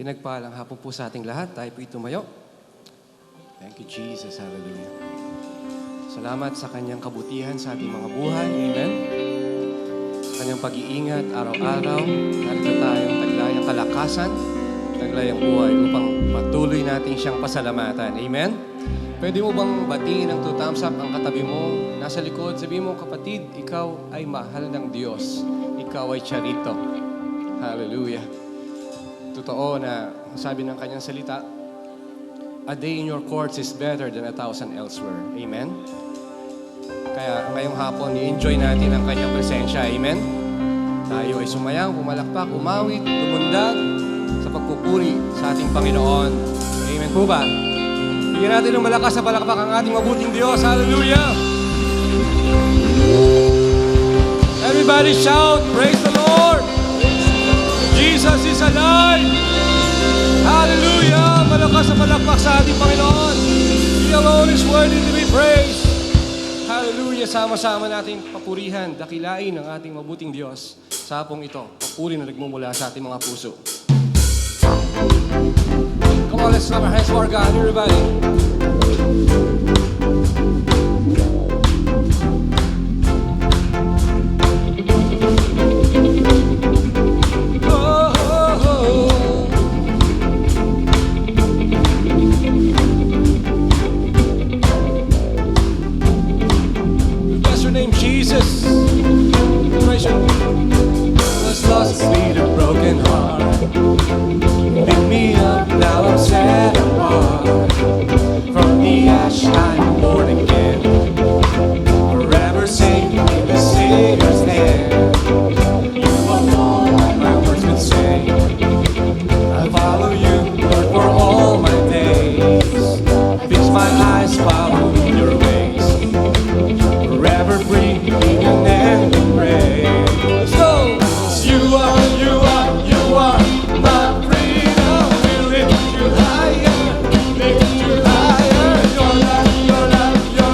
Pinagpalang hapon po sa ating lahat. Tayo po tumayo. Thank you, Jesus. Hallelujah. Salamat sa kanyang kabutihan sa ating mga buhay. Amen. Sa kanyang pag-iingat araw-araw. Narito tayong taglayang kalakasan, taglayang buhay upang patuloy natin siyang pasalamatan. Amen. Pwede mo bang batiin ng two thumbs up ang katabi mo? Nasa likod, sabi mo, kapatid, ikaw ay mahal ng Diyos. Ikaw ay charito. Hallelujah. Totoo na sabi ng kanyang salita, a day in your courts is better than 1,000 elsewhere. Amen? Kaya ngayong hapon, i-enjoy natin ang kanyang presensya. Amen? Tayo ay sumayang, pumalakpak, umawit, tumundag sa pagpupuri sa ating Panginoon. Amen po ba? Bigyan natin ng malakas sa palakpak ang ating mabuting Diyos. Hallelujah! Everybody shout, praise the Lord! Jesus is alive! Hallelujah! Malakas sa palakpak sa ating Panginoon. He alone is worthy to be praised. Hallelujah! Sama-sama nating papurihan, dakilain ang ating mabuting Diyos sa hapong ito. Papuri na nagmumula sa ating mga puso. Come on, let's clap our hands to our God, everybody. Jesus, praise you. Was lost, sweet, a broken heart. Pick me up, now I'm set apart. From the ash, I'm born again. Forever safe in the Savior's hand. You alone, my words can say. I follow you, Lord, for all my days. Fix my eyes, follow your ways. Forever free, and ending praise. So, you are my freedom. We lift you higher, lift you higher. Your love, your love, your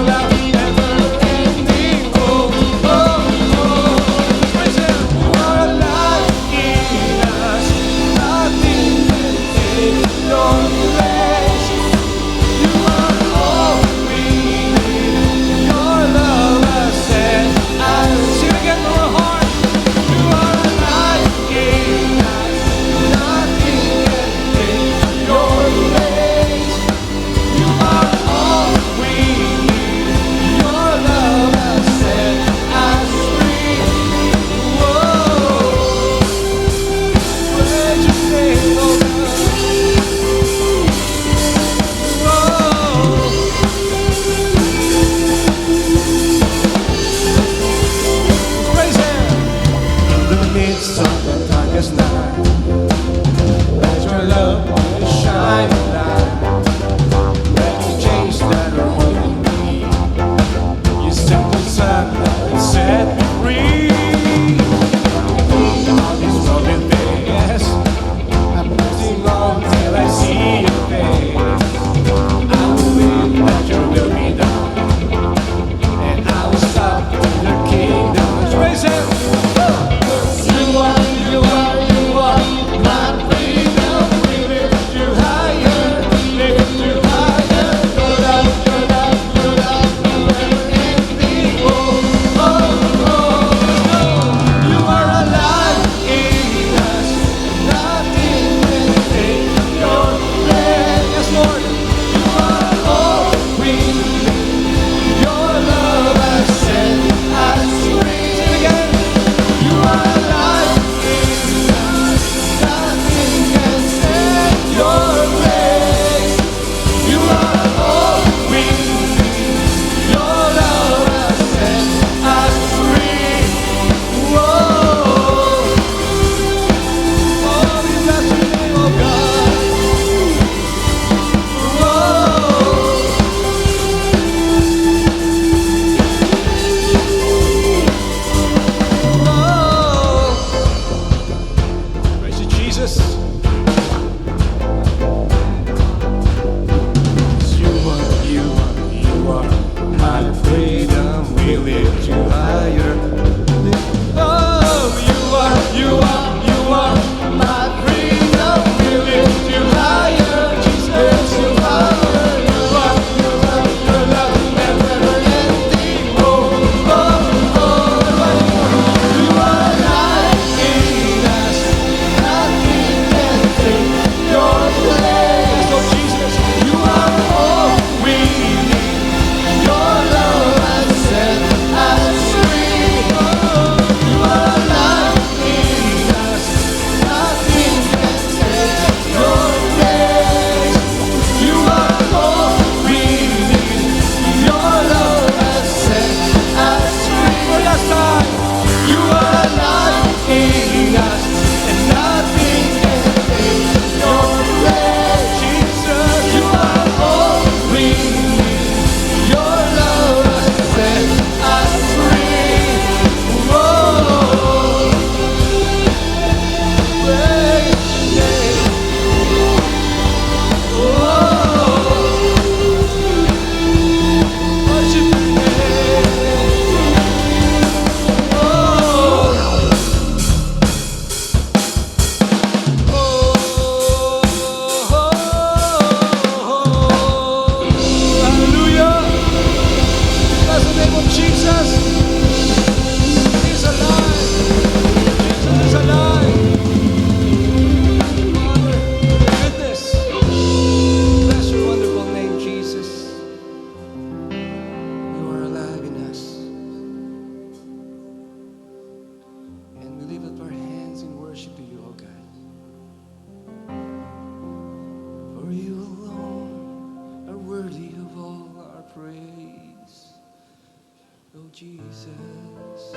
Jesus.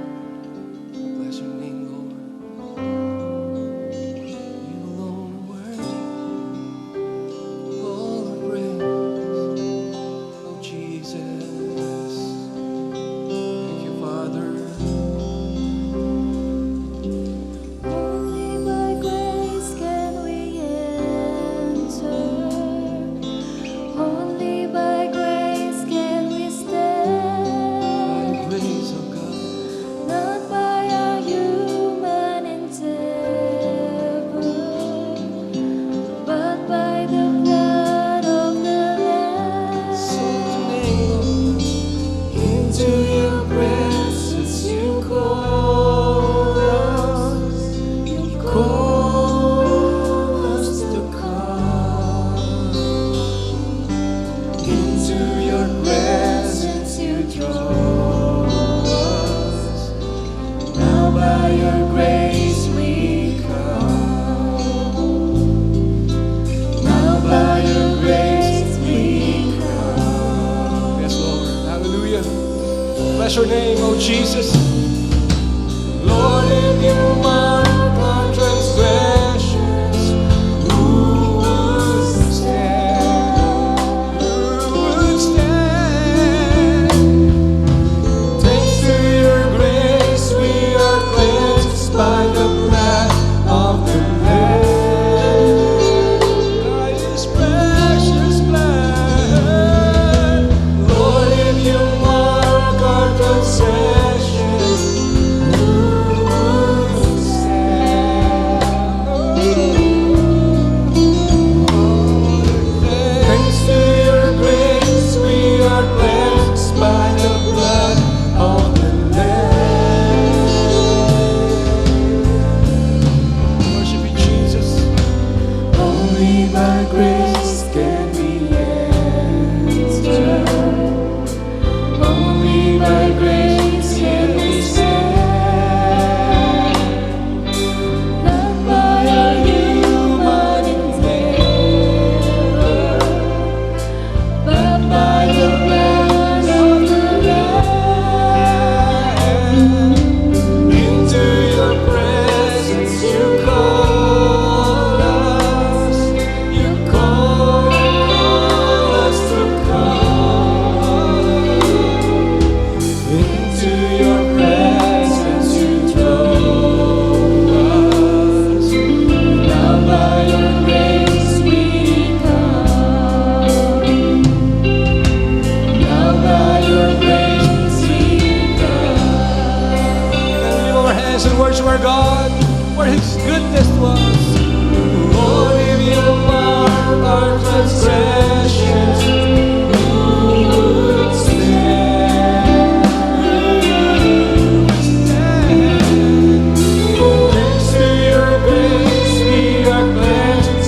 Bless your name, Lord. You alone are worthy of all our praise. Oh, Jesus. Thank you, Father. Only by grace can we enter. Only by grace can we By stand. your grace, oh God. Not by our human endeavor, but by the blood of the So Lamb. today, Lord, Into your presence you call us. You call us to come. Into your presence you draw us. Now by your grace we come. Now by your grace we come. yes, Lord. Hallelujah. Bless your name, oh Jesus. Lord, if you mark our transgressions, who would stand? Who would stand? Thanks to your grace, we are cleansed by the blood of the Lamb. By His precious blood. Lord, if you mark our transgressions, who would stand? Thanks to your grace, we are cleansed by the blood of the Lamb. Worship you, Jesus. Only by grace can we enter. Only by grace can we stand. Not by our human endeavor, but by the blood of the Lamb. Into your presence you call us. You call us to come. Into your presence you draw us. Now by your grace we come. Now by your grace we come. And we lift our hands and worship our God for His goodness to us. Lord, if you mark our transgressions, who would stand? Who would stand? Thanks to your grace, we are cleansed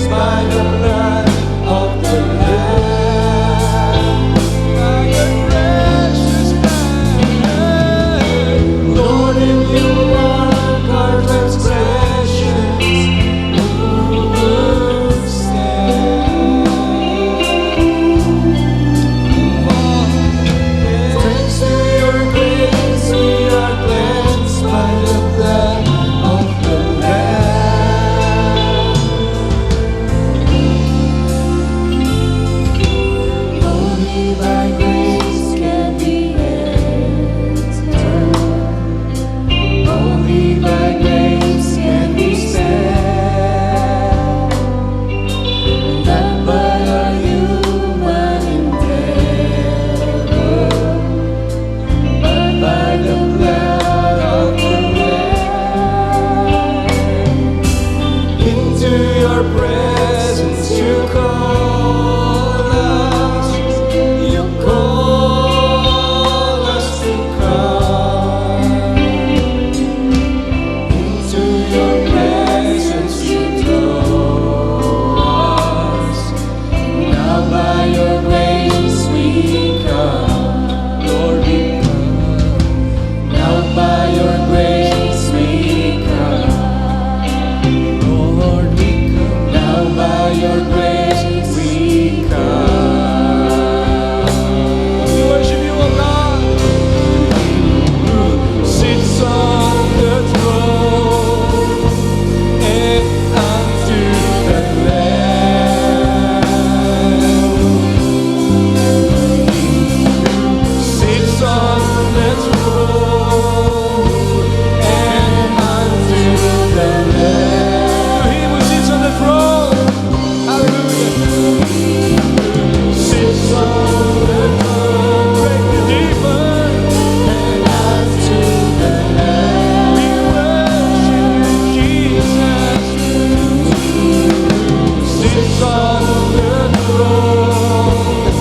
is on the throne.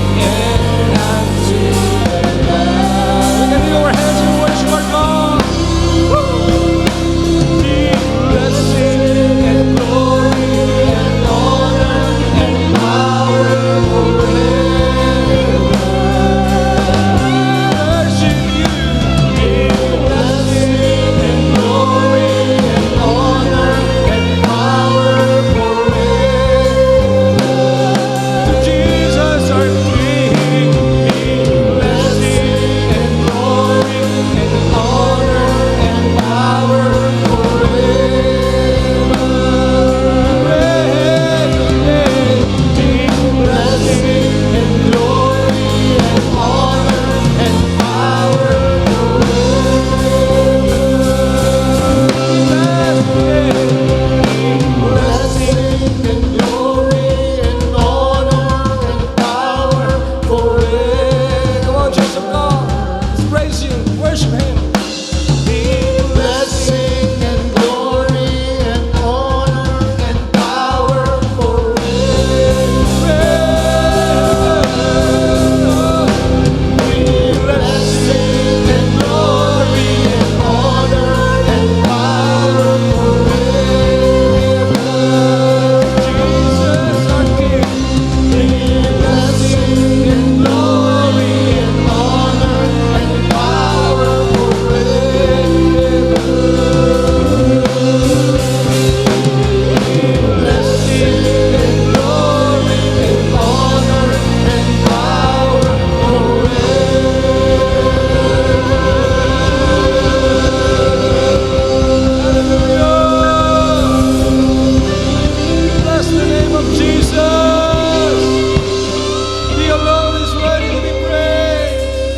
And unto the Lamb. We can lift our hands and worship our God. Be blessing and glory and honor and power forever. Worship you. Be blessing and glory and honor and power forever. To Jesus our King, be blessing and glory and honor and power forever. Be blessing and glory and honor and power blessing and glory and honor and power forever. Come on, church of God, let's praise Him, worship Him. Be blessing and glory and honor and power forever. Be blessing and glory and honor and power forever. Jesus our King. Be blessing and glory and honor and power forever. Blessing and glory and honor and power Hallelujah. Bless the name of Jesus. He alone is worthy to be praised.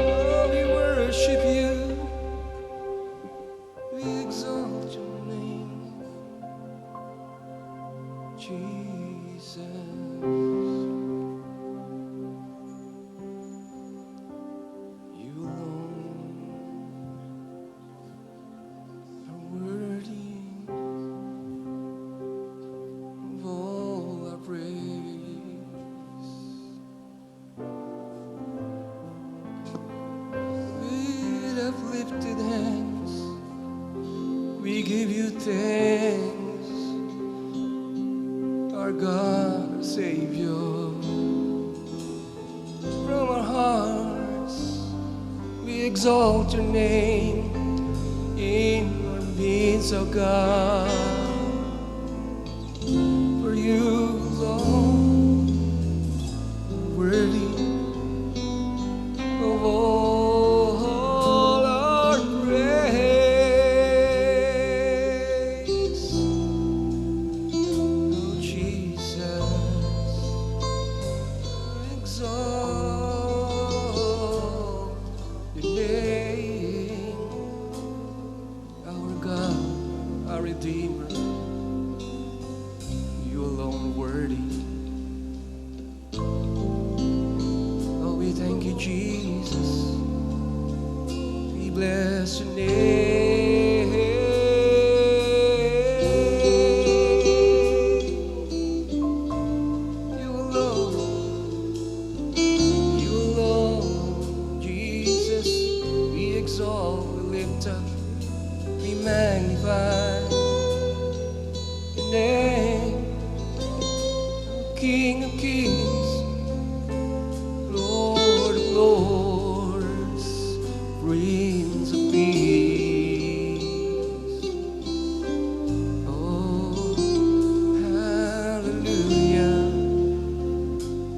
Oh, we worship you. We exalt your name, Jesus. You alone are worthy of all our praise. With uplifted hands, we give you thanks, our God, our Savior. From our hearts, we exalt your name in our midst, O God. For you alone are worthy of all our praise. Oh Jesus, exalt your name, our God, our Redeemer. You alone worthy. Oh, we thank you, Jesus. We bless your name. You alone, Jesus. We exalt, we lift up, we magnify your name. King of kings, Lord of lords, Prince of peace. Oh, hallelujah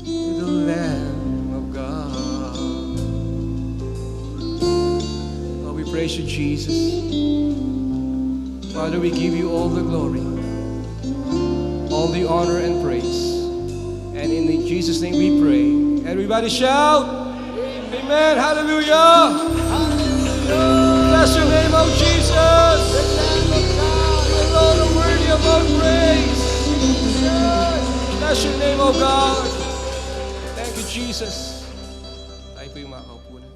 to the Lamb of God. Oh, we praise you, Jesus. Father, we give you all the glory, all the honor and praise. And in Jesus' name we pray. Everybody shout, Amen, hallelujah. Bless your name, oh Jesus. You alone are worthy of all praise. Bless your name, oh God. Thank you, Jesus. Tayo po yung makakaupo na.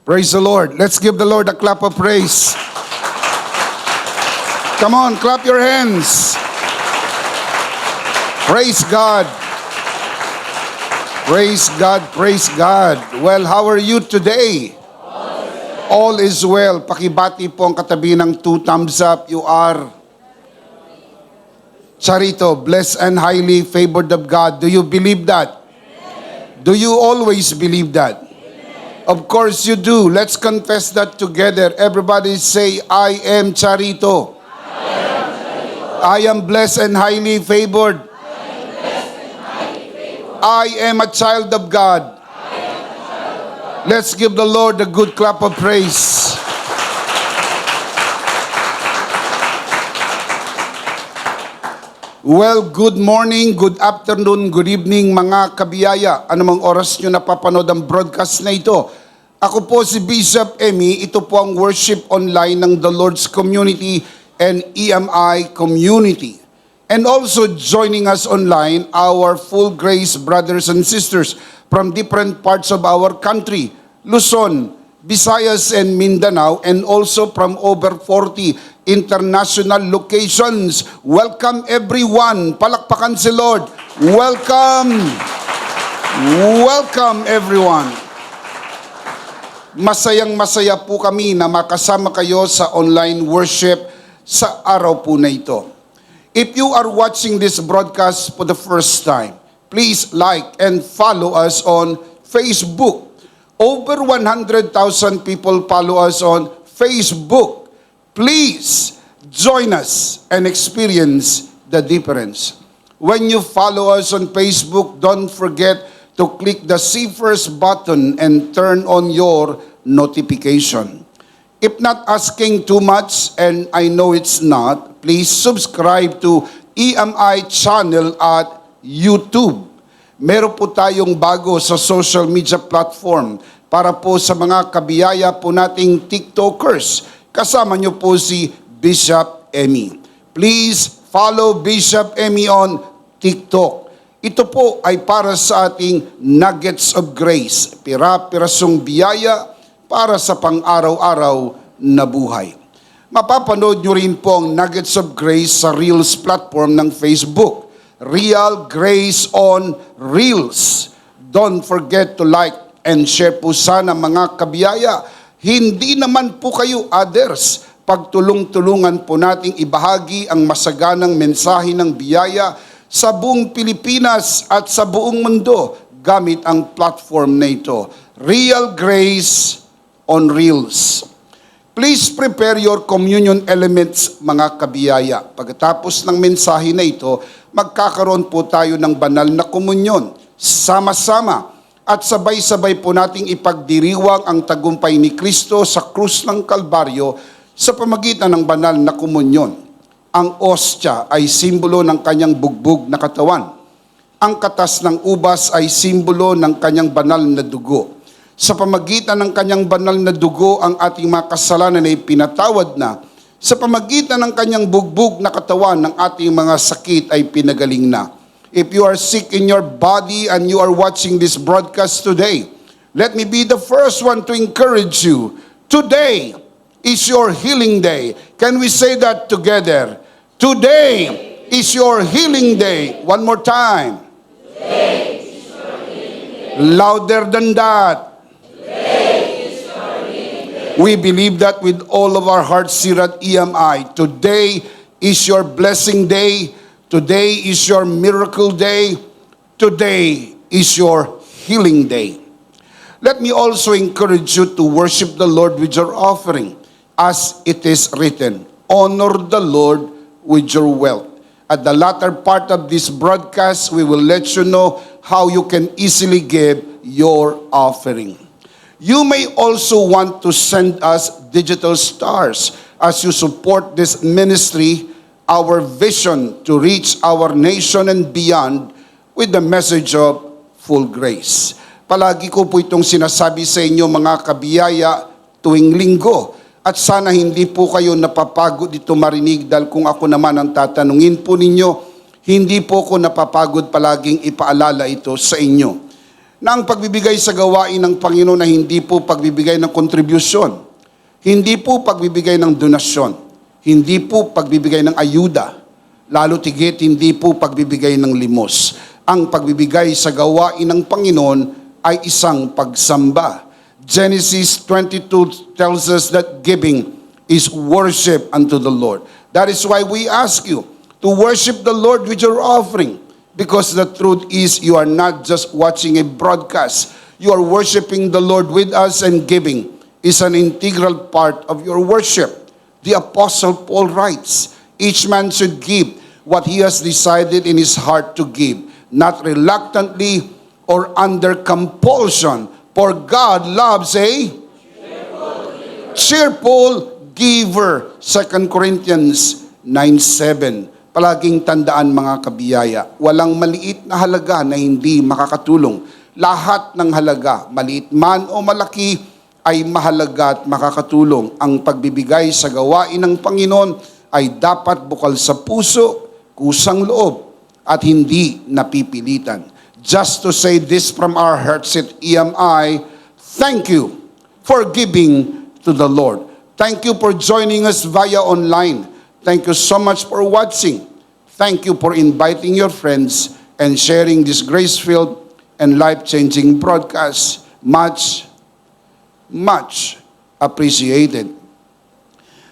Praise the Lord. Let's give the Lord a clap of praise. Come on, clap your hands. Praise God. Praise God, praise God. Well, how are you today? All is well. Pakibati po ang katabi ng 2 thumbs up. You are Charito, blessed and highly favored of God. Do you believe that? Do you always believe that? Of course you do. Let's confess that together. Everybody say, I am Charito. I am blessed and highly favored. I am a child of God. Let's give the Lord a good clap of praise. Well, good morning, good afternoon, good evening mga kabiyaya. Anumang oras nyo napapanood ang broadcast na ito. Ako po si Bishop Emmy. Ito po ang worship online ng The Lord's Community and EMI Community. And also joining us online, our full grace brothers and sisters from different parts of our country, Luzon, Visayas, and Mindanao, and also from over 40 international locations. Welcome everyone. Palakpakan si Lord. Welcome. Welcome everyone. Masayang-masaya po kami na makasama kayo sa online worship sa araw po na ito. If you are watching this broadcast for the first time, please like and follow us on Facebook. Over 100,000 people follow us on Facebook. Please join us and experience the difference. When you follow us on Facebook, don't forget to click the See First button and turn on your notification. If not asking too much, and I know it's not, please subscribe to EMI channel at YouTube. Meron po tayong bago sa social media platform para po sa mga kabiyaya po nating TikTokers. Kasama nyo po si Bishop Emmy. Please follow Bishop Emmy on TikTok. Ito po ay para sa ating nuggets of grace, pira-pirasong biyaya para sa pang-araw-araw na buhay. Mapapanood nyo rin po ang Nuggets of Grace sa Reels platform ng Facebook. Real Grace on Reels. Don't forget to like and share po sana mga kabiyaya. Hindi naman po kayo others. Pagtulong-tulungan po nating ibahagi ang masaganang mensahe ng biyaya sa buong Pilipinas at sa buong mundo gamit ang platform na ito. Real Grace on Reels. Please prepare your communion elements, mga kabiyaya. Pagkatapos ng mensahe na ito, magkakaroon po tayo ng banal na komunyon. Sama-sama at sabay-sabay po nating ipagdiriwang ang tagumpay ni Kristo sa krus ng Kalbaryo sa pamagitan ng banal na komunyon. Ang ostya ay simbolo ng kanyang bugbog na katawan. Ang katas ng ubas ay simbolo ng kanyang banal na dugo. Sa pamagitan ng kanyang banal na dugo, ang ating mga kasalanan ay pinatawad na. Sa pamagitan ng kanyang bugbog na katawan, ng ating mga sakit ay pinagaling na. If you are sick in your body and you are watching this broadcast today, let me be the first one to encourage you. Today is your healing day. Can we say that together? Today is your healing day. One more time. Today is your healing day. Louder than that. We believe that with all of our hearts here at EMI. Today is your blessing day. Today is your miracle day. Today is your healing day. Let me also encourage you to worship the Lord with your offering. As it is written, honor the Lord with your wealth. At the latter part of this broadcast, we will let you know how you can easily give your offering. You may also want to send us digital stars as you support this ministry, our vision to reach our nation and beyond with the message of full grace. Palagi ko po itong sinasabi sa inyo mga kabiyaya tuwing linggo at sana hindi po kayo napapagod dito marinig dahil kung ako naman ang tatanungin po ninyo, hindi po ko napapagod palaging ipaalala ito sa inyo. na ang pagbibigay sa gawain ng Panginoon ay hindi po pagbibigay ng kontribusyon, hindi po pagbibigay ng donasyon, hindi po pagbibigay ng ayuda, lalo tigit hindi po pagbibigay ng limos. Ang pagbibigay sa gawain ng Panginoon ay isang pagsamba. Genesis 22 tells us that giving is worship unto the Lord. That is why we ask you to worship the Lord with your offering. Because the truth is, you are not just watching a broadcast. You are worshiping the Lord with us, and giving is an integral part of your worship. The Apostle Paul writes, each man should give what he has decided in his heart to give, not reluctantly or under compulsion, for God loves a cheerful giver. 2 Corinthians 9:7. Palaging tandaan mga kabiyaya, walang maliit na halaga na hindi makakatulong. Lahat ng halaga, maliit man o malaki, ay mahalaga at makakatulong. Ang pagbibigay sa gawain ng Panginoon ay dapat bukal sa puso, kusang loob, at hindi napipilitan. Just to say this from our hearts at EMI, thank you for giving to the Lord. Thank you for joining us via online. Thank you so much for watching. Thank you for inviting your friends and sharing this grace-filled and life-changing broadcast. Much, much appreciated.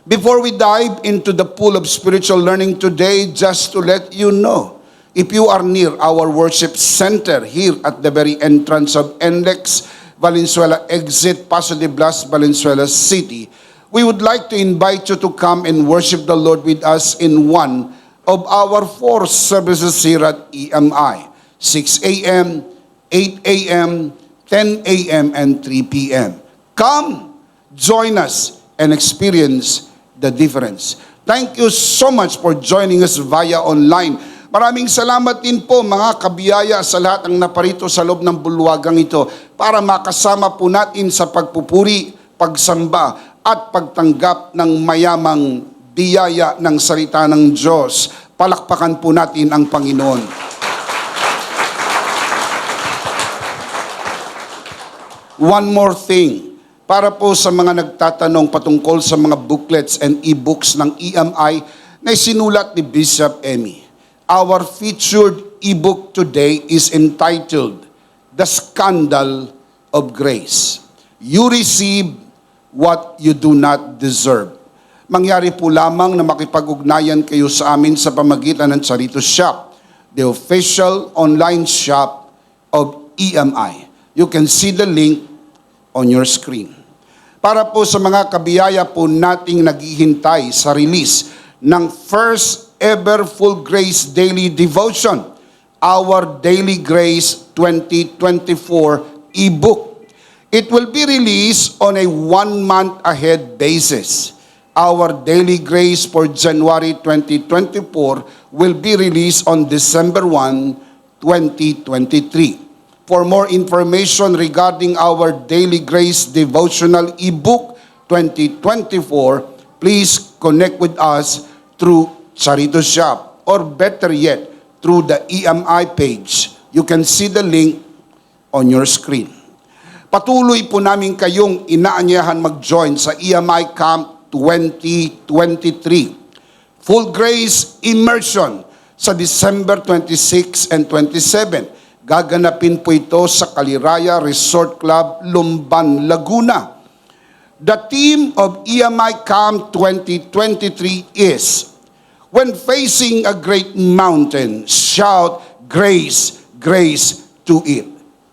Before we dive into the pool of spiritual learning today, just to let you know, if you are near our worship center here at the very entrance of NLEX Valenzuela exit, Paso de Blas, Valenzuela City, we would like to invite you to come and worship the Lord with us in one of our 4 services here at EMI, 6 a.m., 8 a.m., 10 a.m., and 3 p.m. Come, join us, and experience the difference. Thank you so much for joining us via online. Maraming salamat din po mga kabiyaya sa lahat ng naparito sa loob ng bulwagang ito para makasama po natin sa pagpupuri, pagsamba, at pagtanggap ng mayamang biyaya ng salita ng Diyos. Palakpakan po natin ang Panginoon. One more thing, para po sa mga nagtatanong patungkol sa mga booklets and e-books ng EMI na sinulat ni Bishop Emmy. Our featured e-book today is entitled, The Scandal of Grace. You receive what you do not deserve. Mangyari po lamang na makipag-ugnayan kayo sa amin sa pamagitan ng Charito Shop, the official online shop of EMI. You can see the link on your screen. Para po sa mga kabiyaya po nating naghihintay sa release ng first ever Full Grace Daily Devotion, our Daily Grace 2024 e-book. It will be released on a 1-month ahead basis. Our Daily Grace for January 2024 will be released on December 1, 2023. For more information regarding our Daily Grace Devotional e-book 2024, please connect with us through Charito Shop, or better yet, through the EMI page. You can see the link on your screen. Patuloy po namin kayong inaanyahan mag-join sa EMI Camp 2023. Full Grace Immersion sa December 26 and 27. Gaganapin po ito sa Kaliraya Resort Club, Lumban, Laguna. The theme of EMI Camp 2023 is, when facing a great mountain, shout grace, grace to it.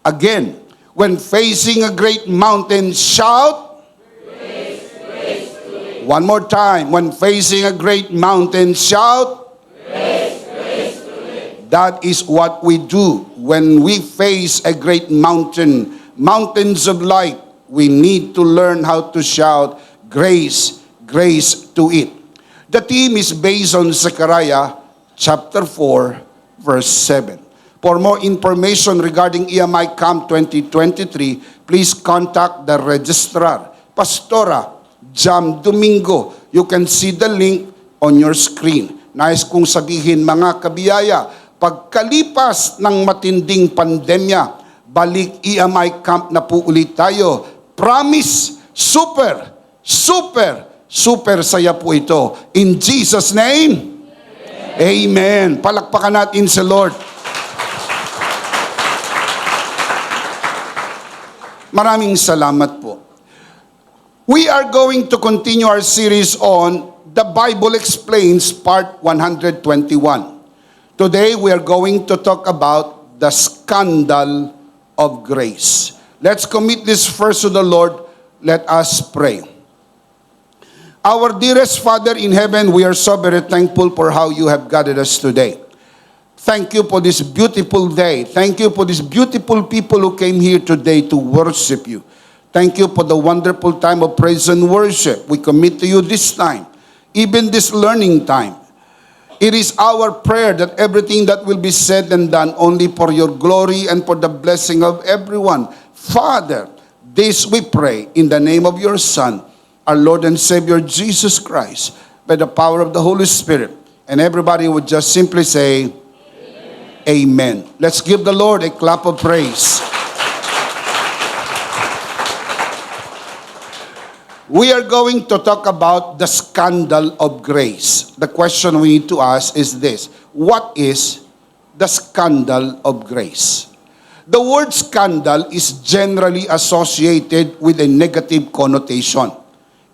Again, when facing a great mountain, shout grace, grace to it. One more time. When facing a great mountain, shout grace, grace to it. That is what we do when we face a great mountain, mountains of light. We need to learn how to shout grace, grace to it. The theme is based on Zechariah chapter 4, verse 7. For more information regarding EMI Camp 2023, please contact the registrar, Pastora Jam Domingo. You can see the link on your screen. Nais kong sabihin mga kabiyaya, pagkalipas ng matinding pandemya, balik EMI camp na po ulit tayo. Promise, super, super, super saya po ito. In Jesus' name, Amen. Palakpakan natin sa Lord. Maraming salamat po. We are going to continue our series on The Bible Explains Part 121. Today, we are going to talk about the scandal of grace. Let's commit this first to the Lord. Let us pray. Our dearest Father in heaven, we are so very thankful for how you have guided us today. Thank you for this beautiful day. Thank you for these beautiful people who came here today to worship you. Thank you for the wonderful time of praise and worship. We commit to you this time, even this learning time. It is our prayer that everything that will be said and done only for your glory and for the blessing of everyone. Father, this we pray in the name of your Son, our Lord and Savior Jesus Christ, by the power of the Holy Spirit. And everybody would just simply say, Amen. Let's give the Lord a clap of praise. We are going to talk about the scandal of grace. The question we need to ask is this: what is the scandal of grace? The word scandal is generally associated with a negative connotation.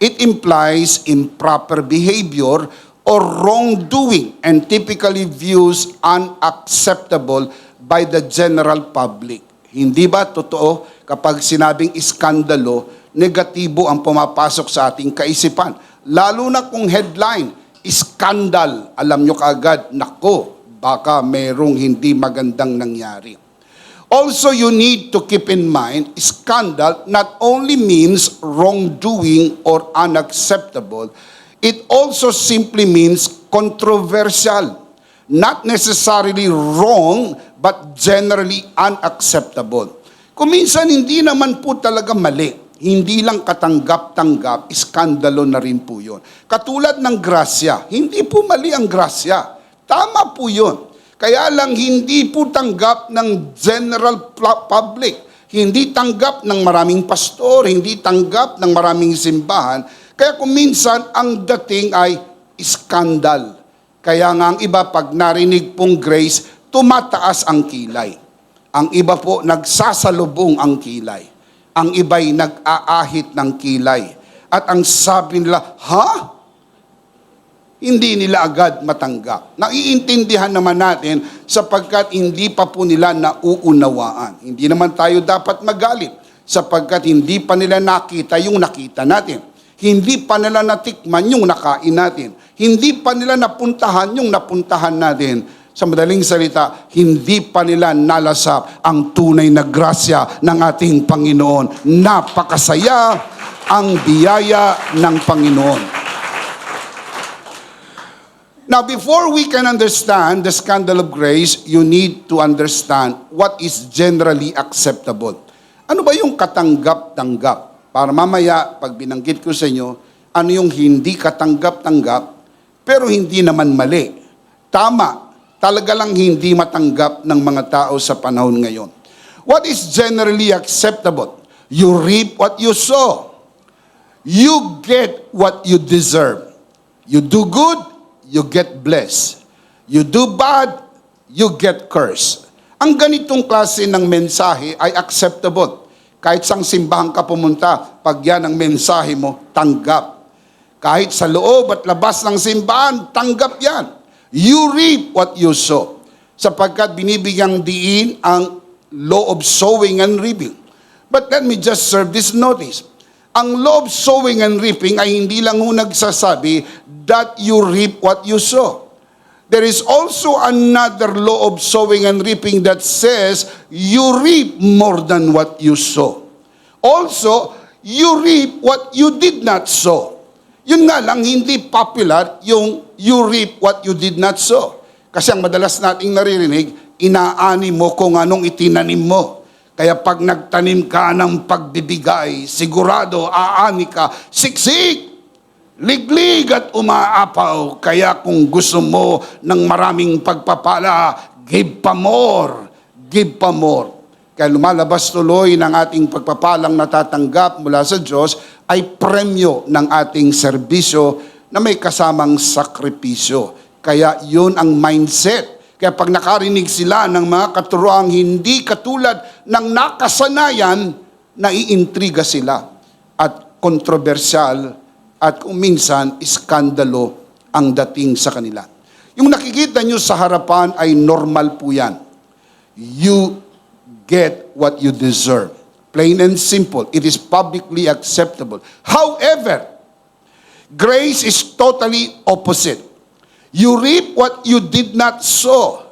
It implies improper behavior or wrongdoing and typically views unacceptable by the general public. Hindi ba totoo kapag sinabing iskandalo, negatibo ang pumapasok sa ating kaisipan? Lalo na kung headline, iskandal. Alam nyo kaagad, nako, baka merong hindi magandang nangyari. Also, you need to keep in mind, scandal not only means wrongdoing or unacceptable, it also simply means controversial. Not necessarily wrong, but generally unacceptable. Kung minsan hindi naman po talaga mali, hindi lang katanggap-tanggap, iskandalo na rin po yun. Katulad ng grasya, hindi po mali ang grasya. Tama po yun. Kaya lang hindi po tanggap ng general public. Hindi tanggap ng maraming pastor, hindi tanggap ng maraming simbahan. Kaya kung minsan ang dating ay iskandal. Kaya nga ang iba pag narinig pong grace, tumataas ang kilay. Ang iba po nagsasalubong ang kilay. Ang iba'y nag-aahit ng kilay. At ang sabi nila, ha? Hindi nila agad matanggap. Naiintindihan naman natin sapagkat hindi pa po nila nauunawaan. Hindi naman tayo dapat magalit sapagkat hindi pa nila nakita yung nakita natin. Hindi pa nila natikman yung nakain natin. Hindi pa nila napuntahan yung napuntahan natin. Sa madaling salita, hindi pa nila nalasap ang tunay na grasya ng ating Panginoon. Napakasaya ang biyaya ng Panginoon. Now, before we can understand the scandal of grace, you need to understand what is generally acceptable. Ano ba yung katanggap-tanggap? Para mamaya, pag binanggit ko sa inyo, ano yung hindi katanggap-tanggap, pero hindi naman mali. Tama. Talaga lang hindi matanggap ng mga tao sa panahon ngayon. What is generally acceptable? You reap what you sow. You get what you deserve. You do good, you get blessed. You do bad, you get cursed. Ang ganitong klase ng mensahe ay acceptable. Kahit sang simbahan ka pumunta, pag yan ang mensahe mo, tanggap. Kahit sa loob at labas ng simbahan, tanggap yan. You reap what you sow. Sapagkat binibigyang diin ang law of sowing and reaping. But let me just serve this notice. Ang law of sowing and reaping ay hindi lang ho nagsasabi that you reap what you sow. There is also another law of sowing and reaping that says you reap more than what you sow. Also, you reap what you did not sow. Yun nga lang, hindi popular yung you reap what you did not sow. Kasi ang madalas nating naririnig, inaani mo kung anong itinanim mo. Kaya pag nagtanim ka ng pagbibigay, sigurado aani ka, siksik, liglig at umaapaw. Kaya kung gusto mo ng maraming pagpapala, give pa more, give pa more. Kaya lumalabas tuloy ng ating pagpapalang natatanggap mula sa Diyos ay premyo ng ating serbisyo na may kasamang sakripisyo. Kaya yun ang mindset. Kaya pag nakarinig sila ng mga katuroang hindi katulad ng nakasanayan, naiintriga sila at kontrobersyal at kung minsan iskandalo ang dating sa kanila. Yung nakikita nyo sa harapan ay normal po yan. You get what you deserve. Plain and simple. It is publicly acceptable. However, grace is totally opposite. You reap what you did not sow.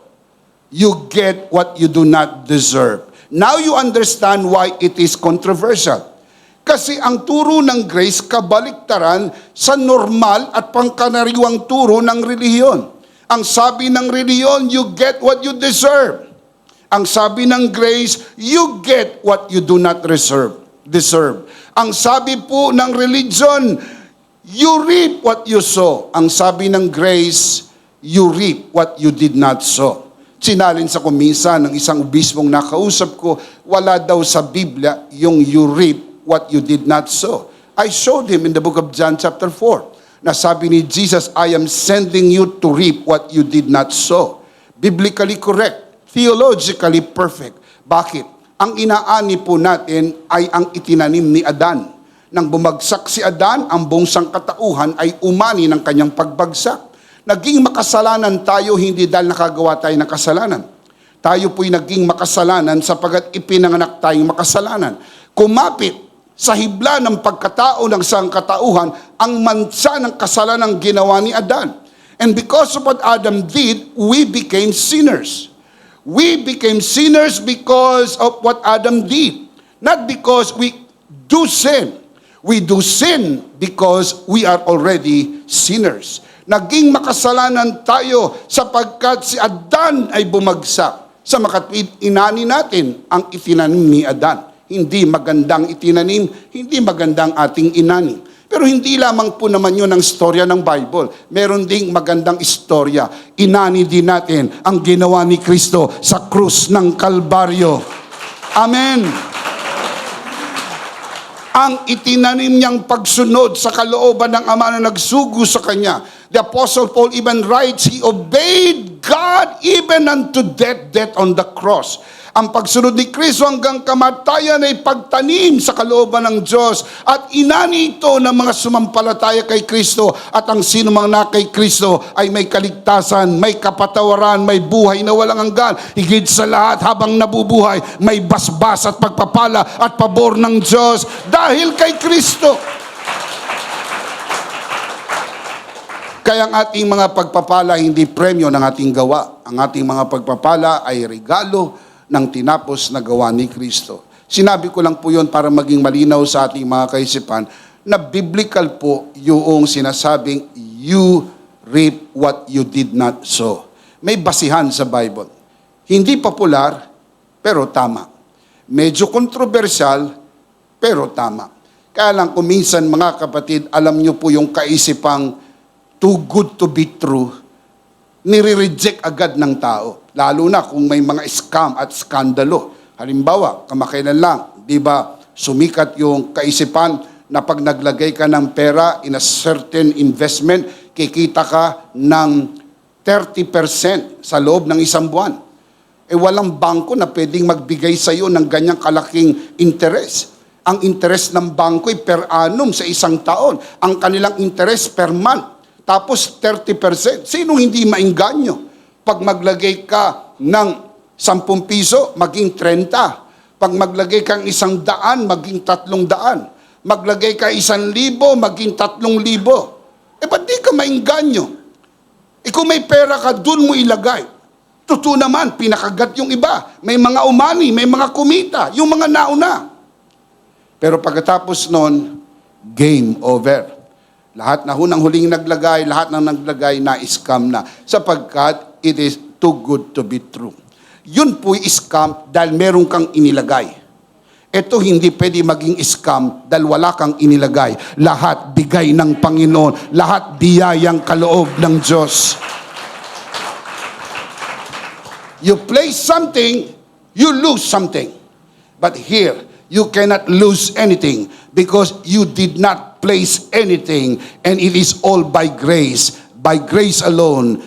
You get what you do not deserve. Now you understand why it is controversial. Kasi ang turo ng grace kabaliktaran sa normal at pangkaraniwang turo ng relihiyon. Ang sabi ng relihiyon, you get what you deserve. Ang sabi ng grace, you get what you do not deserve. Ang sabi po ng religion, you reap what you sow. Ang sabi ng grace, you reap what you did not sow. Sinalin sa kumisa ng isang obispong nakausap ko, wala daw sa Biblia yung you reap what you did not sow. I showed him in the book of John chapter 4 na sabi ni Jesus, I am sending you to reap what you did not sow. Biblically correct, theologically perfect. Bakit? Ang inaani po natin ay ang itinanim ni Adan. Nang bumagsak si Adan, ang buong sangkatauhan ay umani ng kanyang pagbagsak. Naging makasalanan tayo hindi dahil nakagawa tayo ng kasalanan. Tayo po'y naging makasalanan sapagat ipinanganak tayong makasalanan. Kumapit sa hibla ng pagkatao ng sangkatauhan ang mansa ng kasalanang ginawa ni Adan. And because of what Adam did, we became sinners. We became sinners because of what Adam did. Not because we do sin. We do sin because we are already sinners. Naging makasalanan tayo sapagkat si Adan ay bumagsak. Sa makatwid, inani natin ang itinanim ni Adan. Hindi magandang itinanim, hindi magandang ating inani. Pero hindi lamang po naman yun ang istorya ng Bible. Meron ding magandang istorya. Inani din natin ang ginawa ni Kristo sa krus ng Kalbaryo. Amen. Ang itinanim niyang pagsunod sa kalooban ng Ama na nagsugo sa Kanya. The Apostle Paul even writes, he obeyed God even unto death on the cross. Ang pagsunod ni Kristo hanggang kamatayan ay pagtanim sa kalooban ng Diyos at inani ito ng mga sumampalataya kay Kristo at ang sino mang na kay Kristo ay may kaligtasan, may kapatawaran, may buhay na walang hanggan. Higit sa lahat habang nabubuhay, may basbas at pagpapala at pabor ng Diyos dahil kay Kristo. Kaya ang ating mga pagpapala hindi premyo ng ating gawa. Ang ating mga pagpapala ay regalo ng tinapos na gawa ni Kristo. Sinabi ko lang po yun para maging malinaw sa ating mga kaisipan na biblical po yung sinasabing you reap what you did not sow. May basihan sa Bible. Hindi popular, pero tama. Medyo kontrobersyal, pero tama. Kaya lang kung minsan mga kapatid, alam nyo po yung kaisipang too good to be true, nire-reject agad ng tao. Lalo na kung may mga scam at skandalo. Halimbawa, kamakailan lang, di ba, sumikat yung kaisipan na pag naglagay ka ng pera in a certain investment, kikita ka ng 30% sa loob ng isang buwan. Walang bangko na pwedeng magbigay sa iyo ng ganyang kalaking interest. Ang interest ng bangko ay per annum sa isang taon. Ang kanilang interest per month. Tapos 30%. Sinong hindi maingganyo? Pag maglagay ka ng 10 piso, maging 30. Pag maglagay ka ng 100, maging 300. Maglagay ka 1,000, maging 3,000. Ba't di ka maingganyo? Kung may pera ka, dun mo ilagay. Totoo naman, pinakagat yung iba. May mga umani, may mga kumita, yung mga nauna. Pero pagkatapos nun, game over. Lahat na huling naglagay, lahat ng naglagay na scam na. Sapagkat it is too good to be true. Yun po'y scam dahil meron kang inilagay. Ito hindi pwede maging scam dahil wala kang inilagay. Lahat bigay ng Panginoon. Lahat biyayang kaloob ng Diyos. You place something, you lose something. But here, you cannot lose anything because you did not place anything, and it is all by grace. By grace alone,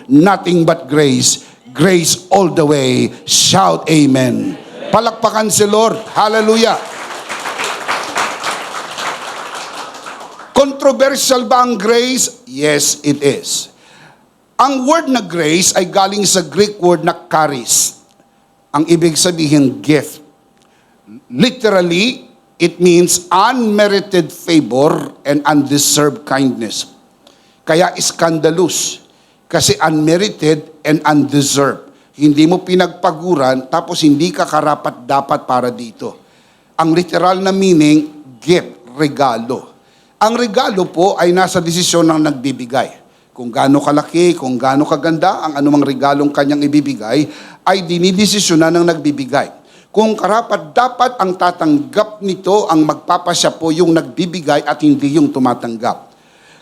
nothing but grace. Grace all the way. Shout amen. Palakpakan si Lord. Hallelujah. Controversial ba ang grace? Yes, it is. Ang word na grace ay galing sa Greek word na charis. Ang ibig sabihin, gift. Literally, it means unmerited favor and undeserved kindness. Kaya scandalous. Kasi unmerited and undeserved. Hindi mo pinagpaguran, tapos hindi ka karapat-dapat para dito. Ang literal na meaning, gift, regalo. Ang regalo po ay nasa desisyon ng nagbibigay. Kung gaano kalaki, kung gaano kaganda, ang anumang regalong kanyang ibibigay, ay dinidesisyonan ng nagbibigay. Kung karapat-dapat ang tatanggap nito, ang magpapasya po yung nagbibigay at hindi yung tumatanggap.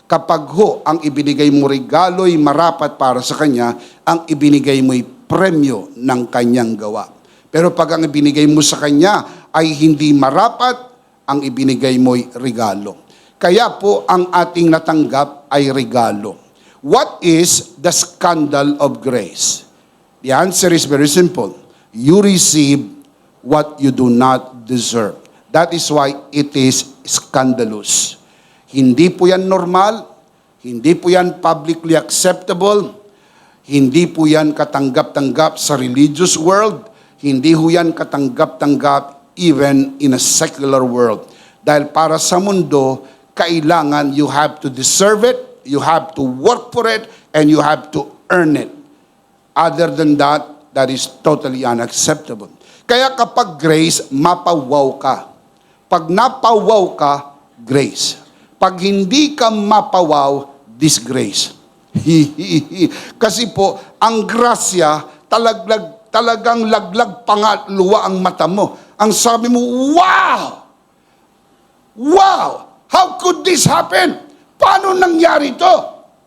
Kapag ho, ang ibinigay mo regalo'y marapat para sa kanya, ang ibinigay mo'y premyo ng kanyang gawa. Pero pag ang ibinigay mo sa kanya ay hindi marapat, ang ibinigay mo'y regalo. Kaya po ang ating natanggap ay regalo. What is the scandal of grace? The answer is very simple. You receive what you do not deserve. That is why it is scandalous. Hindi po yan normal, hindi po yan publicly acceptable, hindi po yan katanggap-tanggap sa religious world, hindi po yan katanggap-tanggap even in a secular world. Dahil para sa mundo, kailangan you have to deserve it, you have to work for it, and you have to earn it. Other than that, that is totally unacceptable. Kaya kapag grace, mapawaw ka. Pag napawaw ka, grace. Pag hindi ka mapawaw, disgrace. Kasi po, ang grasya, talagang laglag pa nga luwa ang mata mo. Ang sabi mo, wow! Wow! How could this happen? Paano nangyari ito?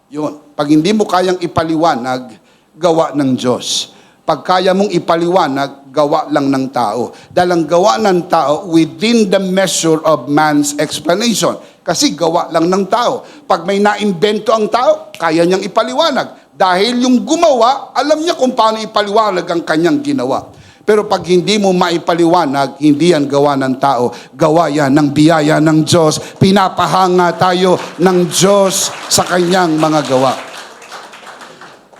Yun. Pag hindi mo kayang ipaliwanag, gawa ng Diyos. Pag kaya mong ipaliwanag, gawa lang ng tao. Dahil ang gawa ng tao within the measure of man's explanation. Kasi gawa lang ng tao. Pag may naimbento ang tao, kaya niyang ipaliwanag. Dahil yung gumawa, alam niya kung paano ipaliwanag ang kanyang ginawa. Pero pag hindi mo maipaliwanag, hindi yan gawa ng tao. Gawa yan ng biyaya ng Diyos. Pinapahanga tayo ng Diyos sa kanyang mga gawa.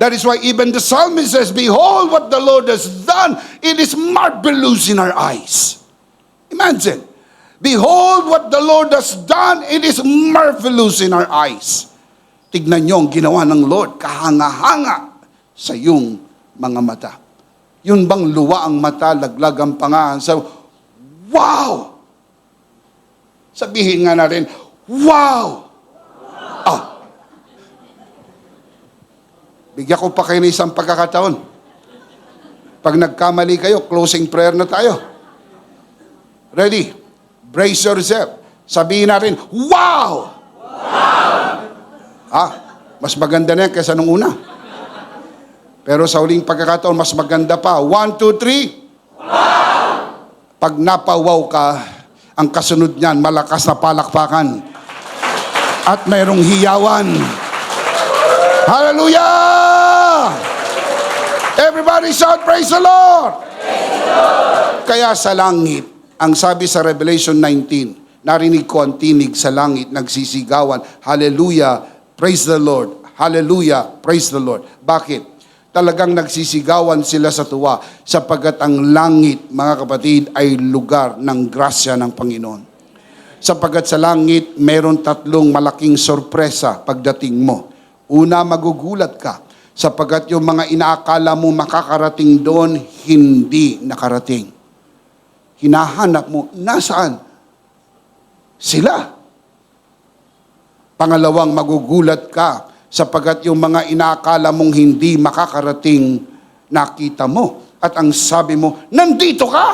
That is why even the psalmist says, behold what the Lord has done. It is marvelous in our eyes. Imagine. Behold what the Lord has done. It is marvelous in our eyes. Tignan niyo ang ginawa ng Lord. Kahanga-hanga sa iyong mga mata. Yun bang luwa ang mata, laglag ang panga? Wow! Sabihin nga natin, wow! Ah. Bigyan ko pa kayo ng isang pagkakataon. Pag nagkamali kayo, closing prayer na tayo. Ready? Brace yourself. Sabihin natin, wow! Wow! Mas maganda na yan kaysa nung una. Pero sa huling pagkakataon, mas maganda pa. 1, 2, 3. Wow! Pag napawaw ka, ang kasunod niyan, malakas na palakpakan. At mayroong hiyawan. Hallelujah! Everybody shout, praise the Lord! Praise the Lord! Kaya sa langit, ang sabi sa Revelation 19, narinig ko ang tinig sa langit, nagsisigawan, hallelujah, praise the Lord, hallelujah, praise the Lord. Bakit? Talagang nagsisigawan sila sa tuwa sapagkat ang langit, mga kapatid, ay lugar ng grasya ng Panginoon. Sapagkat sa langit, mayroon 3 malaking sorpresa pagdating mo. Una, magugulat ka sapagkat yung mga inaakala mo makakarating doon, hindi nakarating. Hinahanap mo, nasaan? Sila. Pangalawang, magugulat ka sapagkat yung mga inaakala mong hindi makakarating, nakita mo. At ang sabi mo, nandito ka!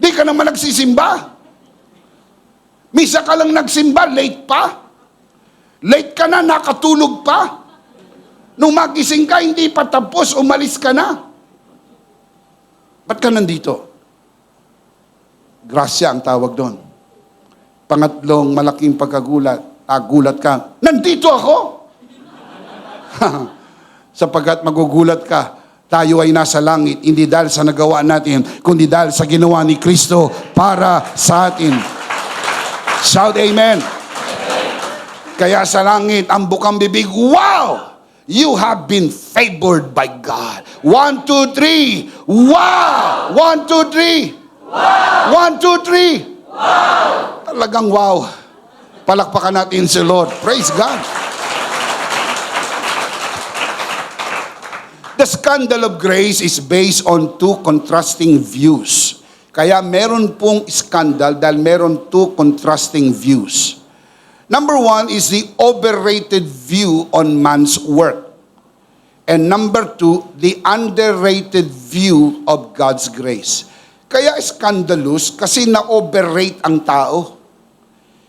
Di ka naman nagsisimba. Misa ka lang nagsimba, late pa. Late ka na, nakatulog pa. Nung magising ka, hindi pa tapos, umalis ka na. Ba't ka nandito? Grasya ang tawag doon. Pangatlong malaking pagkagulat, gulat ka, nandito ako! Sapagkat magugulat ka, tayo ay nasa langit, hindi dahil sa nagawa natin, kundi dahil sa ginawa ni Kristo para sa atin. Shout amen! Kaya sa langit, ang bukang bibig, wow! You have been favored by God. 1, 2, 3. Wow! 1, 2, 3. Wow! 1, 2, 3. Wow! Talagang wow. Palakpakan natin si Lord. Praise God. The scandal of grace is based on two contrasting views. Kaya meron pong scandal dahil meron two contrasting views. Number one is the overrated view on man's work. And number two, the underrated view of God's grace. Kaya scandalous kasi na-overrate ang tao.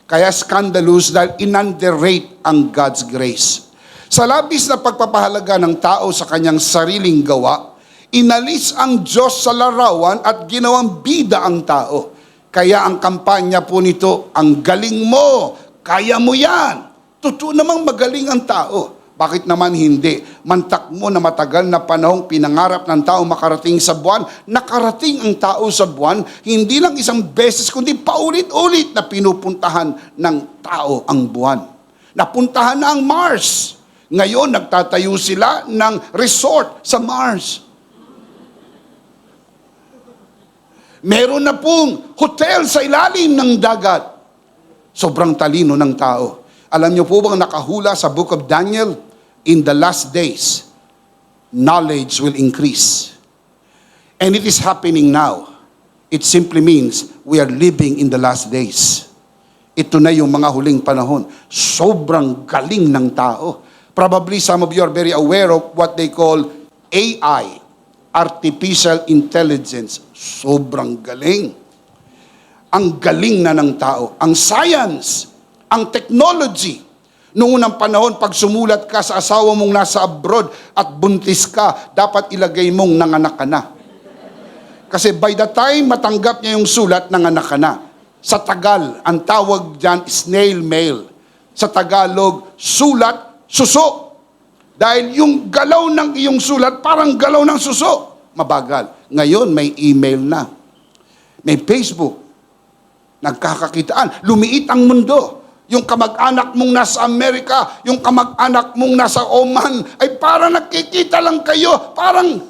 Kaya scandalous dahil in-underrate ang God's grace. Sa labis na pagpapahalaga ng tao sa kanyang sariling gawa, inalis ang Diyos sa larawan at ginawang bida ang tao. Kaya ang kampanya po nito, ang galing mo, kaya mo yan. Totoo namang magaling ang tao. Bakit naman hindi? Mantak mo na matagal na panahong pinangarap ng tao makarating sa buwan, nakarating ang tao sa buwan, hindi lang isang beses, kundi paulit-ulit na pinupuntahan ng tao ang buwan. Napuntahan na ang Mars. Ngayon, nagtatayo sila ng resort sa Mars. Meron na pong hotel sa ilalim ng dagat. Sobrang talino ng tao. Alam niyo po bang nakahula sa Book of Daniel? In the last days, knowledge will increase. And it is happening now. It simply means we are living in the last days. Ito na yung mga huling panahon. Sobrang galing ng tao. Probably some of you are very aware of what they call AI, Artificial Intelligence. Sobrang galing. Ang galing na ng tao. Ang science, ang technology. Noong unang panahon, pag sumulat ka sa asawa mong nasa abroad at buntis ka, dapat ilagay mong nanganak ka na. Kasi by the time matanggap niya yung sulat, nanganak ka na. Sa Tagal, ang tawag dyan, snail mail. Sa Tagalog, sulat, suso. Dahil yung galaw ng iyong sulat, parang galaw ng suso. Mabagal. Ngayon, may email na. May Facebook. Nagkakakitaan. Lumiit ang mundo. Yung kamag-anak mong nasa Amerika, yung kamag-anak mong nasa Oman, ay parang nagkikita lang kayo, parang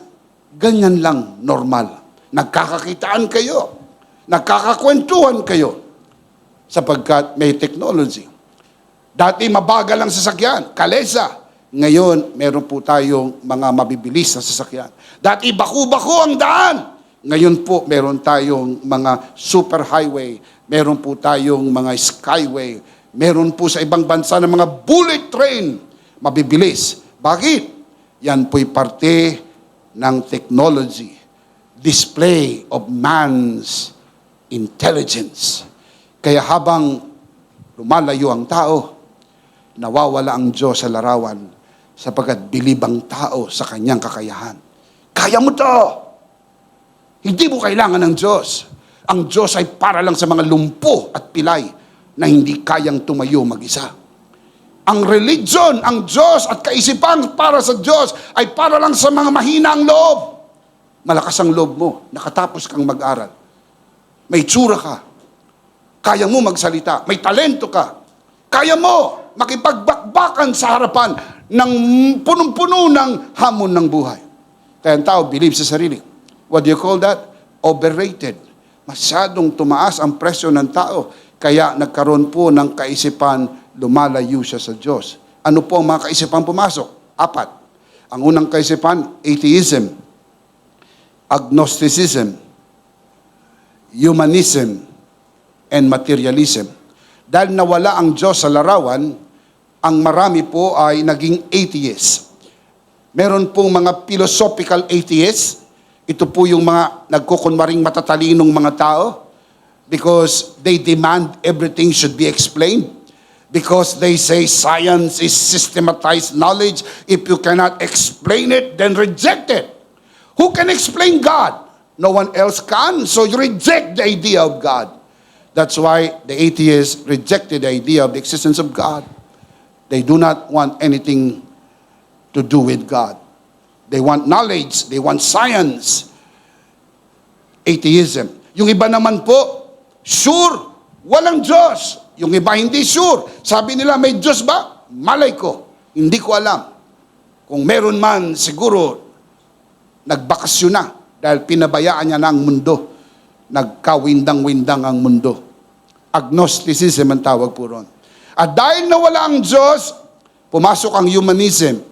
ganyan lang, normal. Nagkakakitaan kayo, nagkakakwentuhan kayo, sapagkat may technology. Dati mabagal ang sasakyan, kalesa. Ngayon, meron po tayong mga mabibilis na sasakyan. Dati baku-baku ang daan. Ngayon po, meron tayong mga superhighway, meron po tayong mga skyway, meron po sa ibang bansa ng mga bullet train, mabibilis. Bakit? Yan po'y parte ng technology, display of man's intelligence. Kaya habang lumalayo ang tao, nawawala ang Diyos sa larawan sapagkat bilib ang tao sa kanyang kakayahan. Kaya mo to! Hindi mo kailangan ng Diyos. Ang Diyos ay para lang sa mga lumpo at pilay na hindi kayang tumayo mag-isa. Ang religion, ang Diyos at kaisipan para sa Diyos ay para lang sa mga mahina ang loob. Malakas ang loob mo, nakatapos kang mag-aral. May tsura ka. Kaya mo magsalita. May talento ka. Kaya mo makipagbakbakan sa harapan ng punong-puno ng hamon ng buhay. Kaya ang tao, believe sa sarili. What do you call that? Overrated. Masyadong tumaas ang presyo ng tao. Kaya nagkaroon po ng kaisipan, lumalayo siya sa Diyos. Ano po ang mga kaisipan pumasok? 4. Ang unang kaisipan, atheism, agnosticism, humanism, and materialism. Dahil nawala ang Diyos sa larawan, ang marami po ay naging atheist. Meron pong mga philosophical atheists. Ito po yung mga nagkukunwaring matatalinong mga tao. Because they demand everything should be explained. Because they say science is systematized knowledge. If you cannot explain it, then reject it. Who can explain God? No one else can. So you reject the idea of God. That's why the atheists rejected the idea of the existence of God. They do not want anything to do with God. They want knowledge. They want science. Atheism. Yung iba naman po, sure, walang Diyos. Yung iba hindi sure. Sabi nila, may Diyos ba? Malay ko. Hindi ko alam. Kung meron man, siguro, nagbakasyon na dahil pinabayaan niya na ang mundo. Nagkawindang-windang ang mundo. Agnosticism ang tawag po ron. At dahil nawala ang Diyos, pumasok ang humanism.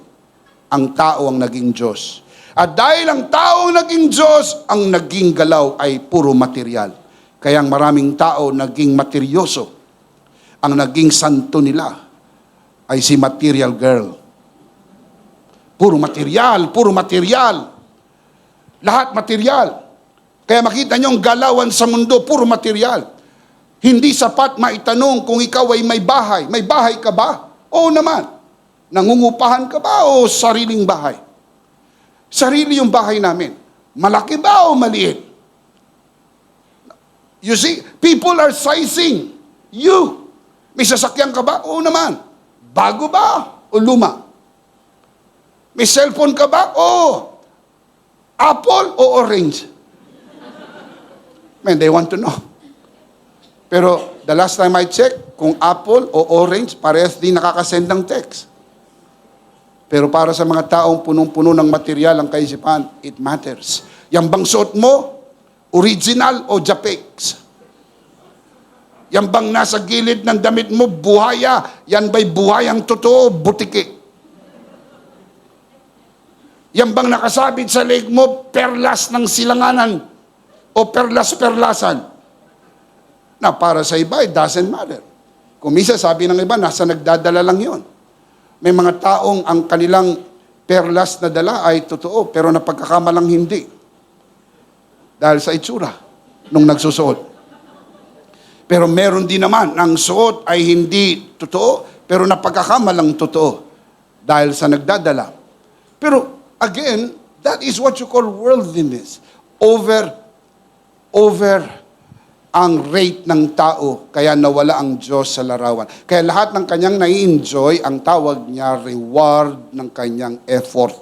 Ang tao ang naging Diyos. At dahil ang tao ang naging Diyos, ang naging galaw ay puro material. Kaya ang maraming tao naging materyoso. Ang naging santo nila ay si material girl. Puro material, puro material. Lahat material. Kaya makita nyo ang galawan sa mundo, puro material. Hindi sapat maitanong kung ikaw ay may bahay. May bahay ka ba? Oo naman. Nangungupahan ka ba o sariling bahay? Sarili yung bahay namin. Malaki ba o maliit? You see, people are sizing you. May sasakyan ka ba? Oo naman. Bago ba o luma? May cellphone ka ba? Oo. Apple o orange? Man, they want to know. Pero the last time I checked, kung apple o orange, parehas din nakakasend ng text. Pero para sa mga taong punong-puno ng material ang kaisipan, it matters. Yang bang suot mo, original o Japex? Yang bang nasa gilid ng damit mo, buhaya? Yan ba'y buhayang totoo, butiki? Yang bang nakasabit sa leg mo, perlas ng silanganan o perlas-perlasan? Na para sa iba, it doesn't matter. Kung misa sabi ng iba, nasa nagdadala lang yon. May mga taong ang kanilang perlas na dala ay totoo, pero napagkakamalang hindi. Dahil sa itsura nung nagsusuot. Pero meron din naman, ang suot ay hindi totoo, pero napagkakamalang totoo. Dahil sa nagdadala. Pero again, that is what you call worldliness. Over ang rate ng tao, kaya nawala ang Diyos sa larawan. Kaya lahat ng kanyang nai-enjoy, ang tawag niya reward ng kanyang effort.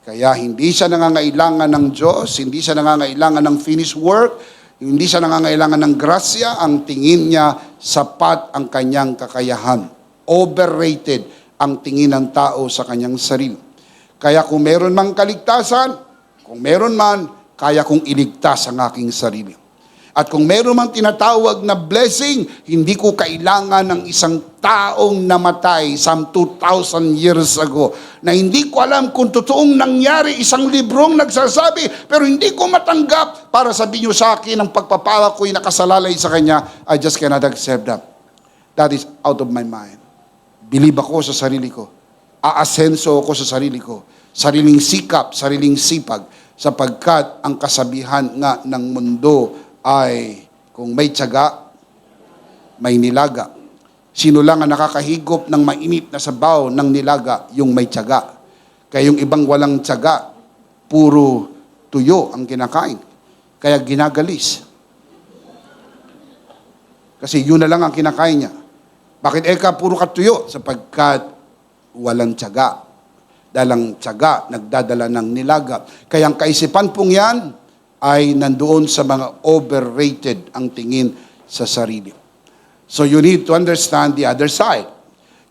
Kaya hindi siya nangangailangan ng Diyos, hindi siya nangangailangan ng finished work, hindi siya nangangailangan ng grasya, ang tingin niya sapat ang kanyang kakayahan. Overrated ang tingin ng tao sa kanyang sarili. Kaya kung meron mang kaligtasan, kung meron man, kaya kong iligtas ang aking sarili. At kung meron mang tinatawag na blessing, hindi ko kailangan ng isang taong namatay some 2,000 years ago na hindi ko alam kung totoong nangyari, isang librong nagsasabi, pero hindi ko matanggap para sabihin niyo sa akin ang pagpapala ko'y nakasalalay sa kanya. I just cannot accept that. That is out of my mind. Believe ako sa sarili ko. Aasenso ako sa sarili ko. Sariling sikap, sariling sipag, sapagkat ang kasabihan nga ng mundo ay kung may tiyaga, may nilaga. Sino lang ang nakakahigop ng mainit na sabaw ng nilaga? Yung may tiyaga. Kaya yung ibang walang tiyaga, puro tuyo ang kinakain. Kaya ginagalis. Kasi yun na lang ang kinakain niya. Bakit eka puro katuyo? Sapagkat walang tiyaga. Dahil ang tiyaga nagdadala ng nilaga. Kaya ang kaisipan pong yan, ay nandoon sa mga overrated ang tingin sa sarili. So you need to understand the other side.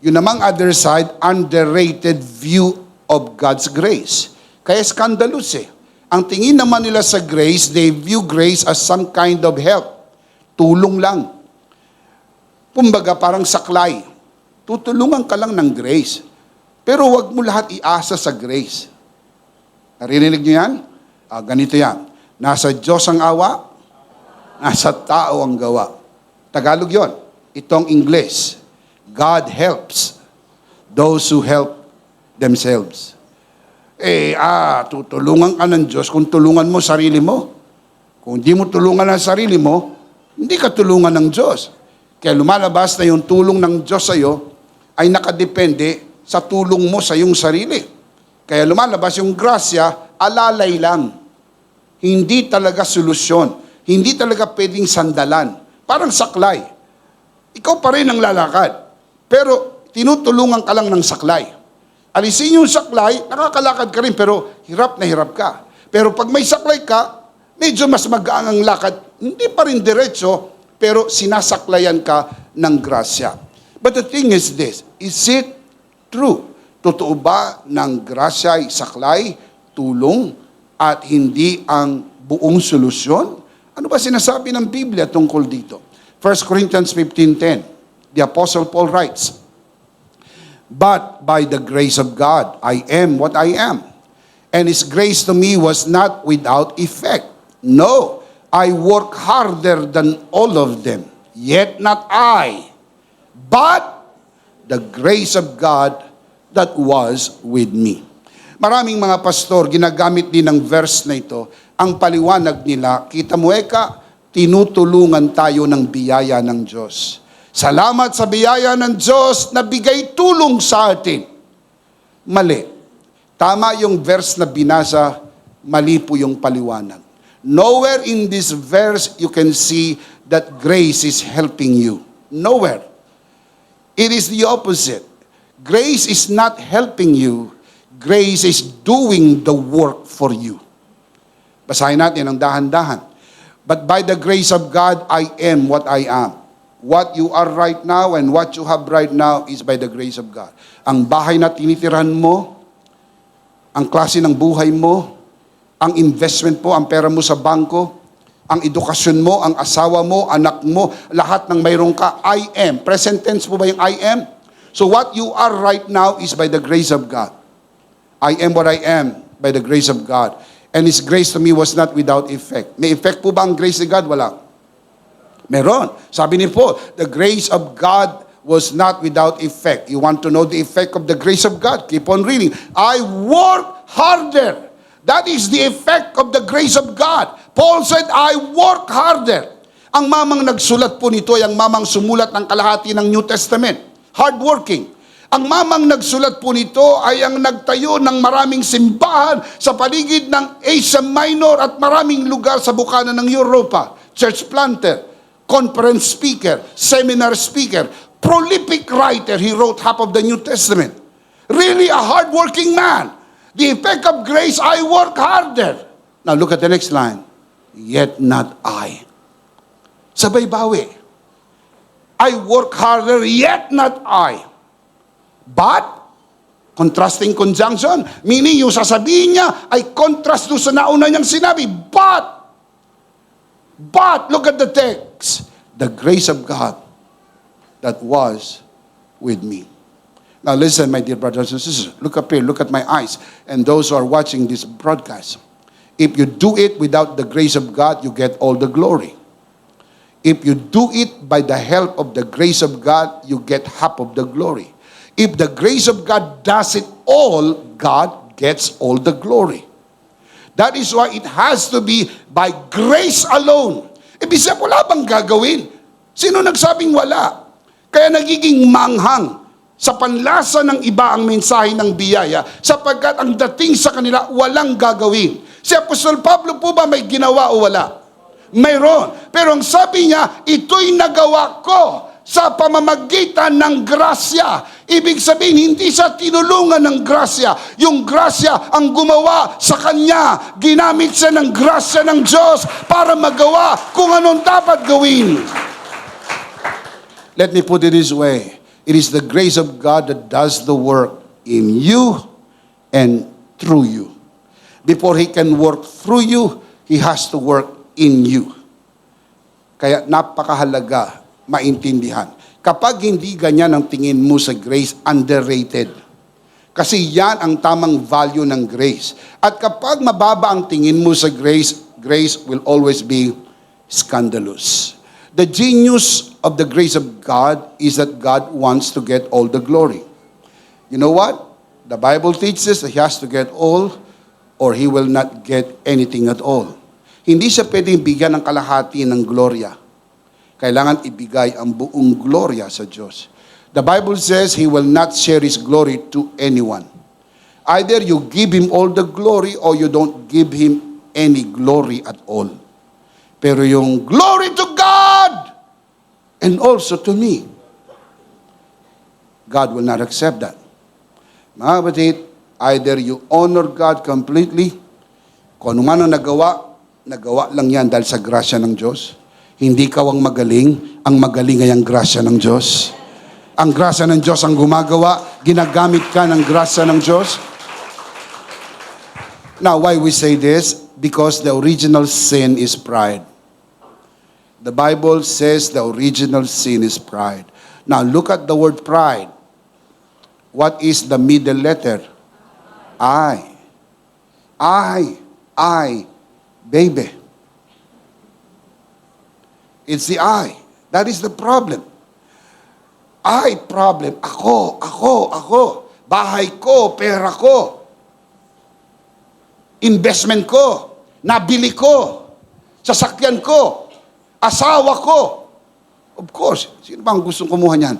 Yun namang other side, underrated view of God's grace. Kaya scandalous eh. Ang tingin naman nila sa grace, they view grace as some kind of help. Tulong lang. Kumbaga parang saklay. Tutulungan ka lang ng grace. Pero wag mo lahat iasa sa grace. Narinig niyo yan? Ganito yan. Nasa Diyos ang awa, nasa tao ang gawa. Tagalog yon. Itong English. God helps those who help themselves. Tutulungan ka ng Diyos kung tulungan mo sarili mo. Kung hindi mo tulungan ang sarili mo, hindi ka tulungan ng Diyos. Kaya lumalabas na yung tulong ng Diyos sa iyo ay nakadepende sa tulong mo sa iyong sarili. Kaya lumalabas yung grasya, alalay lang. hindi talaga solusyon. Hindi talaga pwedeng sandalan. Parang saklay. Ikaw pa rin ang lalakad. Pero tinutulungan ka lang ng saklay. Alisin yung saklay, nakakalakad ka rin, pero hirap na hirap ka. Pero pag may saklay ka, medyo mas magaan ang lakad. Hindi pa rin diretso, pero sinasaklayan ka ng grasya. But the thing is this, is it true? Totoo ba ng grasya ay saklay, tulong, at hindi ang buong solusyon? Ano ba sinasabi ng Biblia tungkol dito? 1 Corinthians 15:10, the Apostle Paul writes, "But by the grace of God, I am what I am. And His grace to me was not without effect. No, I work harder than all of them. Yet not I, but the grace of God that was with me." Maraming mga pastor, ginagamit din ng verse na ito. Ang paliwanag nila, kita mo eka, tinutulungan tayo ng biyaya ng Diyos. Salamat sa biyaya ng Diyos na bigay tulong sa atin. Mali. Tama yung verse na binasa, mali po yung paliwanag. Nowhere in this verse you can see that grace is helping you. Nowhere. It is the opposite. Grace is not helping you. Grace is doing the work for you. Basahin natin ang dahan-dahan. But by the grace of God, I am what I am. What you are right now and what you have right now is by the grace of God. Ang bahay na tinitirhan mo, ang klase ng buhay mo, ang investment mo, ang pera mo sa bangko, ang edukasyon mo, ang asawa mo, anak mo, lahat ng mayroon ka, I am. Present tense po ba yung I am? So what you are right now is by the grace of God. I am what I am by the grace of God. And His grace to me was not without effect. May effect po ba ang grace ni God? Wala. Meron. Sabi ni Paul, the grace of God was not without effect. You want to know the effect of the grace of God? Keep on reading. I work harder. That is the effect of the grace of God. Paul said, I work harder. Ang mamang nagsulat po nito ay ang mamang sumulat ng kalahati ng New Testament. Hardworking. Ang mamang nagsulat po nito ay ang nagtayo ng maraming simbahan sa paligid ng Asia Minor at maraming lugar sa bukana ng Europa. Church planter, conference speaker, seminar speaker, prolific writer. He wrote half of the New Testament. Really a hardworking man. The effect of grace, I work harder. Now look at the next line. Yet not I. Sabay bawi. I work harder, yet not I. But, contrasting conjunction, meaning yung sasabihin niya ay contrast doon sa nauna niyang sinabi. But, look at the text. The grace of God that was with me. Now listen, my dear brothers and sisters. Look up here, look at my eyes. And those who are watching this broadcast. If you do it without the grace of God, you get all the glory. If you do it by the help of the grace of God, you get half of the glory. If the grace of God does it all, God gets all the glory. That is why it has to be by grace alone. Ibig sabihin, wala bang gagawin? Sino nagsabing wala? Kaya nagiging manghang sa panlasa ng iba ang mensahe ng biyaya sapagkat ang dating sa kanila walang gagawin. Si Apostol Pablo po ba may ginawa o wala? Mayroon. Pero ang sabi niya, ito'y nagawa ko sa pamamagitan ng grasya. Ibig sabihin, hindi siya tinulungan ng grasya. Yung grasya ang gumawa sa kanya. Ginamit siya ng grasya ng Diyos para magawa kung anong dapat gawin. Let me put it this way. It is the grace of God that does the work in you and through you. Before He can work through you, He has to work in you. Kaya napakahalaga maintindihan. Kapag hindi ganyan ang tingin mo sa grace, underrated. Kasi yan ang tamang value ng grace. At kapag mababa ang tingin mo sa grace, grace will always be scandalous. The genius of the grace of God is that God wants to get all the glory. You know what? The Bible teaches that He has to get all or He will not get anything at all. Hindi siya pwedeng bigyan ng kalahati ng gloria. Kailangan ibigay ang buong gloria sa Diyos. The Bible says He will not share His glory to anyone. Either you give Him all the glory or you don't give Him any glory at all. Pero yung glory to God and also to me, God will not accept that. Mga kapatid, either you honor God completely, kung ano man ang nagawa lang yan dahil sa grasya ng Diyos. Hindi ka ang magaling ay ang grasya ng Diyos. Ang grasya ng Diyos ang gumagawa, ginagamit ka ng grasya ng Diyos. Now, why we say this? Because the original sin is pride. The Bible says the original sin is pride. Now, look at the word pride. What is the middle letter? I. Baby. It's the I. That is the problem. Problem. Ako. Bahay ko, pera ko. Investment ko. Nabili ko. Sasakyan ko. Asawa ko. Of course, sino bang gustong kumuha niyan?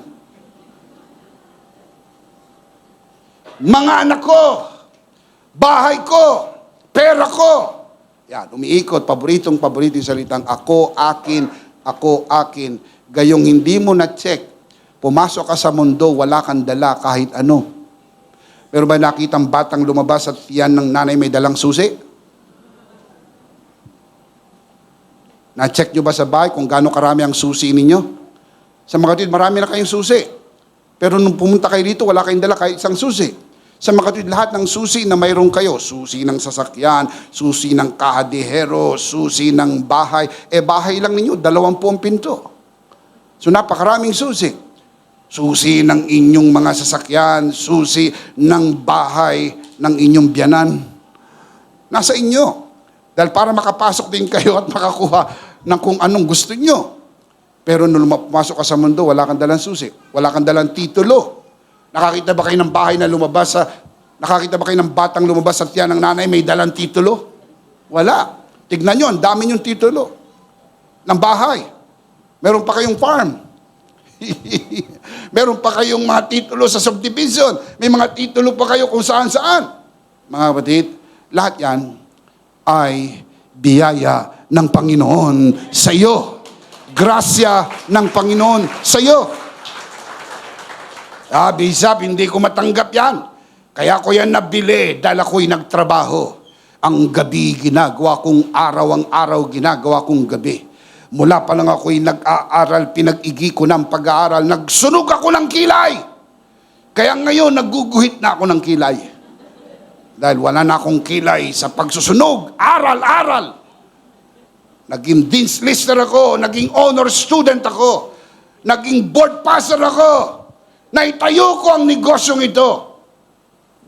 Mga anak ko. Bahay ko. Pera ko. Yan, umiikot. Paborito yung salitang ako, akin. Gayong hindi mo na-check. Pumasok ka sa mundo, wala kang dala kahit ano. Pero ba nakitang batang lumabas at tiyan ng nanay may dalang susi? Na-check nyo ba sa bahay kung gaano karami ang susi ninyo? Sa mga kapatid, marami na kayong susi. Pero nung pumunta kayo dito, wala kayong dala kahit isang susi. Sa mga kapatid, lahat ng susi na mayroon kayo, susi ng sasakyan, susi ng kahadihero, susi ng bahay, bahay lang ninyo, 20 ang pinto. So napakaraming susi. Susi ng inyong mga sasakyan, susi ng bahay ng inyong biyanan. Nasa inyo. Dahil para makapasok din kayo at makakuha ng kung anong gusto nyo. Pero nung pumasok ka sa mundo, wala kang dalang susi. Wala kang dalang titulo. Nakakita ba kayo ng bahay na lumabas nakakita ba kayo ng batang lumabas sa tiyan ng nanay may dalang titulo? Wala. Tignan nyo, ang dami yung titulo ng bahay. Meron pa kayong farm. Meron pa kayong mga titulo sa subdivision. May mga titulo pa kayo kung saan-saan. Mga kapatid, lahat yan ay biyaya ng Panginoon sa iyo. Grasya ng Panginoon sa iyo. Bisap, hindi ko matanggap yan. Kaya ko yan nabili dahil ako'y nagtrabaho. Ang gabi ginagawa kong araw, ang araw ginagawa kong gabi. Mula pa lang ako'y nag-aaral, pinag-igi ko ng pag-aaral, nagsunog ako ng kilay. Kaya ngayon, naguguhit na ako ng kilay. Dahil wala na akong kilay sa pagsusunog, aral. Naging dean's lister ako, naging honor student ako, naging board passer ako. Naitayo ko ang negosyong ito.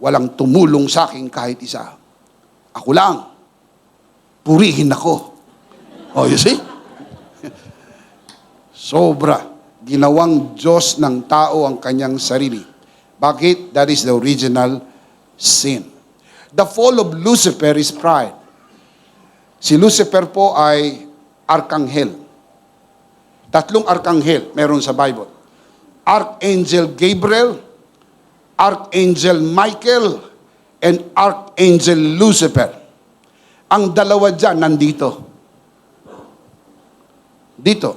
Walang tumulong sa akin kahit isa. Ako lang. Purihin ako. Oh, you see? Sobra. Ginawang Diyos ng tao ang kanyang sarili. Bakit? That is the original sin. The fall of Lucifer is pride. Si Lucifer po ay arkanghel. 3 arkanghel meron sa Bible. Archangel Gabriel, Archangel Michael, and Archangel Lucifer. Ang dalawa dyan nandito. Dito.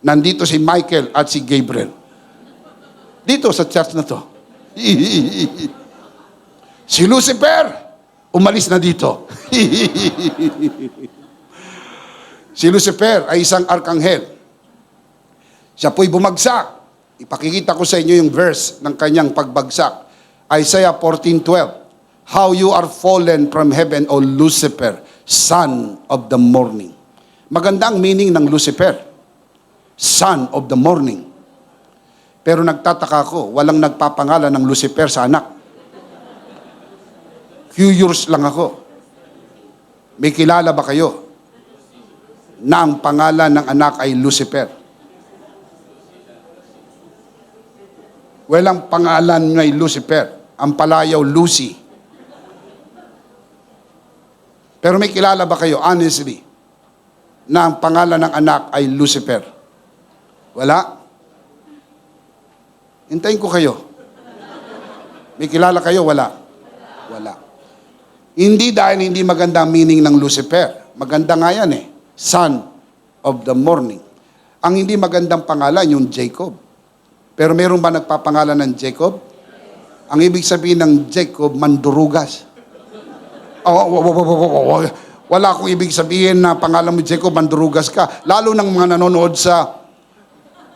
Nandito si Michael at si Gabriel. Dito sa church na to. Si Lucifer, umalis na dito. Si Lucifer ay isang arkanghel. Siya po'y bumagsak. Ipakikita ko sa inyo yung verse ng kanyang pagbagsak. Isaiah 14:12. How you are fallen from heaven, O Lucifer, son of the morning. Magandang meaning ng Lucifer. Son of the morning. Pero nagtataka ko, walang nagpapangalan ng Lucifer sa anak. Curious lang ako. May kilala ba kayo na ang pangalan ng anak ay Lucifer? Walang pangalan ngay Lucifer. Ang palayaw, Lucy. Pero may kilala ba kayo, honestly, na ang pangalan ng anak ay Lucifer? Wala? Hintayin ko kayo. May kilala kayo? Wala. Wala. Hindi dahil hindi maganda ang meaning ng Lucifer. Maganda nga yan eh. Son of the morning. Ang hindi magandang pangalan, yung Jacob. Pero meron ba nagpapangalan ng Jacob? Ang ibig sabihin ng Jacob, mandurugas. Wala akong ibig sabihin na pangalan mo Jacob, mandurugas ka. Lalo ng mga nanonood sa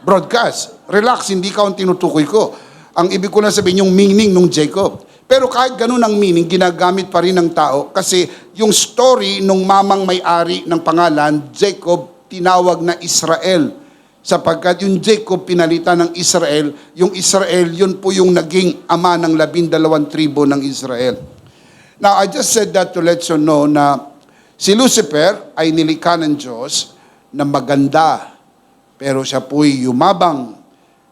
broadcast. Relax, hindi ka ang tinutukoy ko. Ang ibig ko na sabihin, yung meaning ng Jacob. Pero kahit ganun ang meaning, ginagamit pa rin ng tao kasi yung story nung mamang may-ari ng pangalan, Jacob, tinawag na Israel. Sapagkat yung Jacob pinalitan ng Israel, yung Israel, yun po yung naging ama ng 12 tribo ng Israel. Now, I just said that to let you know na si Lucifer ay nilikha ng Diyos na maganda, pero siya po'y yumabang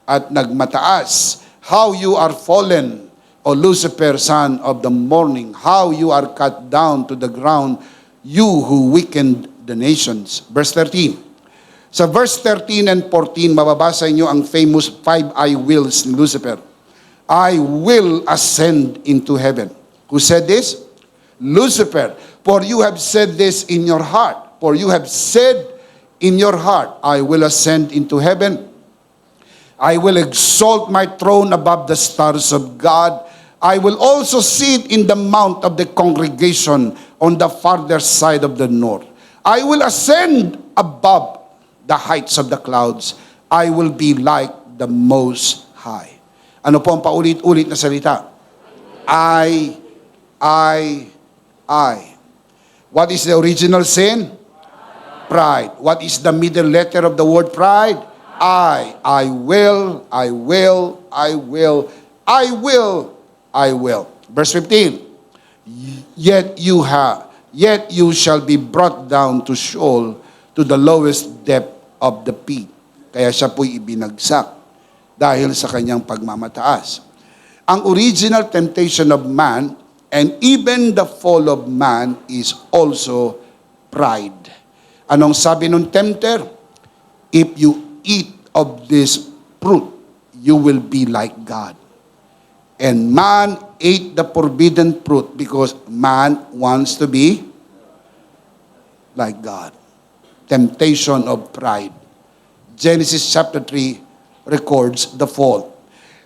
at nagmataas. How you are fallen, O Lucifer, son of the morning, how you are cut down to the ground, you who weakened the nations. Verse 13. Sa verse 13 and 14, mababasa niyo ang famous 5 I wills ni Lucifer. I will ascend into heaven. Who said this? Lucifer. For you have said this in your heart. For you have said in your heart, I will ascend into heaven. I will exalt my throne above the stars of God. I will also sit in the mount of the congregation on the farther side of the north. I will ascend above the heights of the clouds. I will be like the Most High. Ano po ang paulit-ulit na salita? I. What is the original sin? Pride. What is the middle letter of the word pride? I will. Verse 15. Yet you shall be brought down to Sheol, to the lowest depth of the pit. Kaya siya po'y ibinagsak dahil sa kanyang pagmamataas. Ang original temptation of man and even the fall of man is also pride. Anong sabi ng tempter? If you eat of this fruit, you will be like God. And man ate the forbidden fruit because man wants to be like God. Temptation of pride. Genesis chapter 3 records the fall.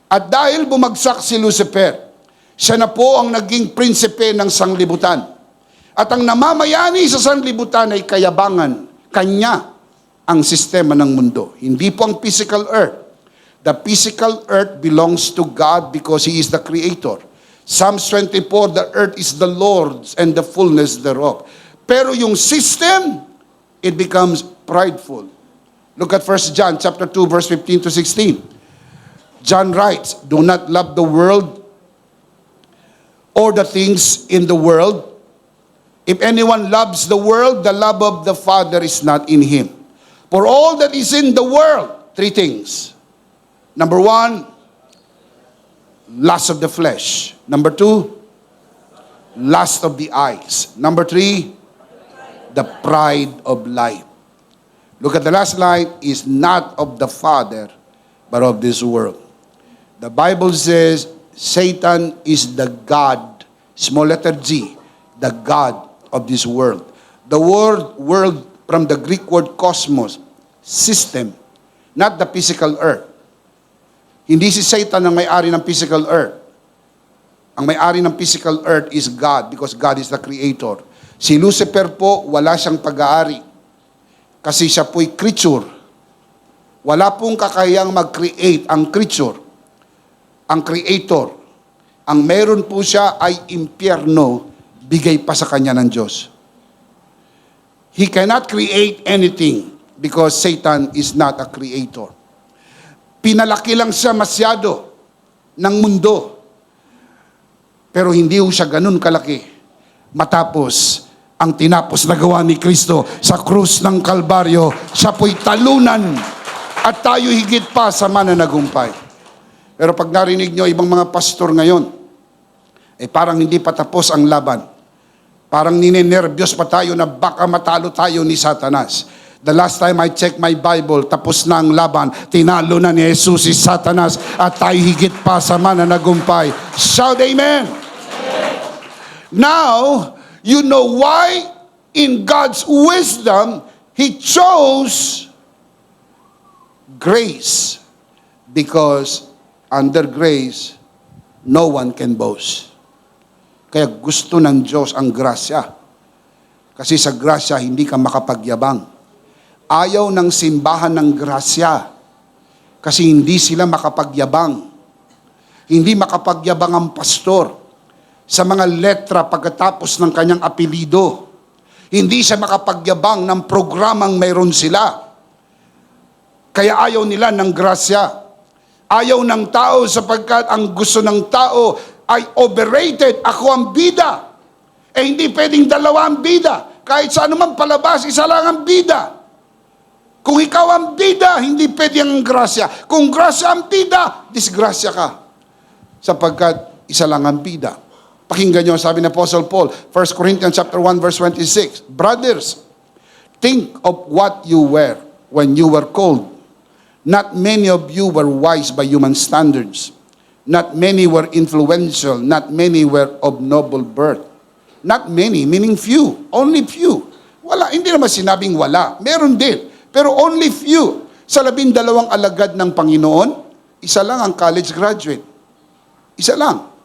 At dahil bumagsak si Lucifer, siya na po ang naging prinsipe ng sanglibutan. At ang namamayani sa sanglibutan ay kayabangan. Kanya ang sistema ng mundo. Hindi po ang physical earth. The physical earth belongs to God because He is the creator. Psalms 24, the earth is the Lord's and the fullness thereof. Pero yung system, it becomes prideful. Look at 1 John chapter 2 verse 15 to 16. John writes, do not love the world or the things in the world. If anyone loves the world, the love of the Father is not in him. For all that is in the world, 3 things. Number 1, lust of the flesh. Number 2, lust of the eyes. Number 3, the pride of life. Look at the last line, is not of the Father, but of this world. The Bible says, Satan is the God, small letter G, the God of this world. The word world from the Greek word cosmos, system, not the physical earth. Hindi si Satan ang may-ari ng physical earth. Ang may-ari ng physical earth is God because God is the creator. Si Lucifer po, wala siyang pag-aari. Kasi siya po'y creature. Wala pong kakayang mag-create ang creature. Ang creator. Ang meron po siya ay impyerno, bigay pa sa kanya ng Diyos. He cannot create anything because Satan is not a creator. Pinalaki lang siya masyado ng mundo. Pero hindi ho siya ganun kalaki. Matapos ang tinapos na gawa ni Kristo sa krus ng Kalbaryo, siya po'y talunan at tayo higit pa sa mananagumpay. Pero pag narinig nyo ibang mga pastor ngayon, parang hindi pa tapos ang laban. Parang ninenervyos pa tayo na baka matalo tayo ni Satanas. The last time I checked my Bible, tapos na ang laban, tinalo na ni Jesus si Satanas at tayo higit pa sa mananagumpay. Shout amen! Now, you know why in God's wisdom, He chose grace. Because under grace, no one can boast. Kaya gusto ng Diyos ang grasya. Kasi sa grasya, hindi ka makapagyabang. Ayaw ng simbahan ng grasya. Kasi hindi sila makapagyabang. Hindi makapagyabang ang pastor sa mga letra pagkatapos ng kanyang apelido. Hindi siya makapagyabang ng programang mayroon sila. Kaya ayaw nila ng grasya. Ayaw ng tao sapagkat ang gusto ng tao ay overrated. Ako ang bida. Hindi pwedeng dalawa ang bida. Kahit sa anumang palabas, isa lang ang bida. Kung ikaw ang bida, hindi pwede ang grasya. Kung grasya ang bida, disgrasya ka. Sapagkat isa lang ang bida. Pakinggan nyo, sabi ni Apostle Paul, 1 Corinthians chapter 1, verse 26, Brothers, think of what you were when you were called. Not many of you were wise by human standards. Not many were influential. Not many were of noble birth. Not many, meaning few. Only few. Wala, hindi naman sinabing wala. Meron din. Pero only few. Sa 12 alagad ng Panginoon, isa lang ang college graduate. Isa lang.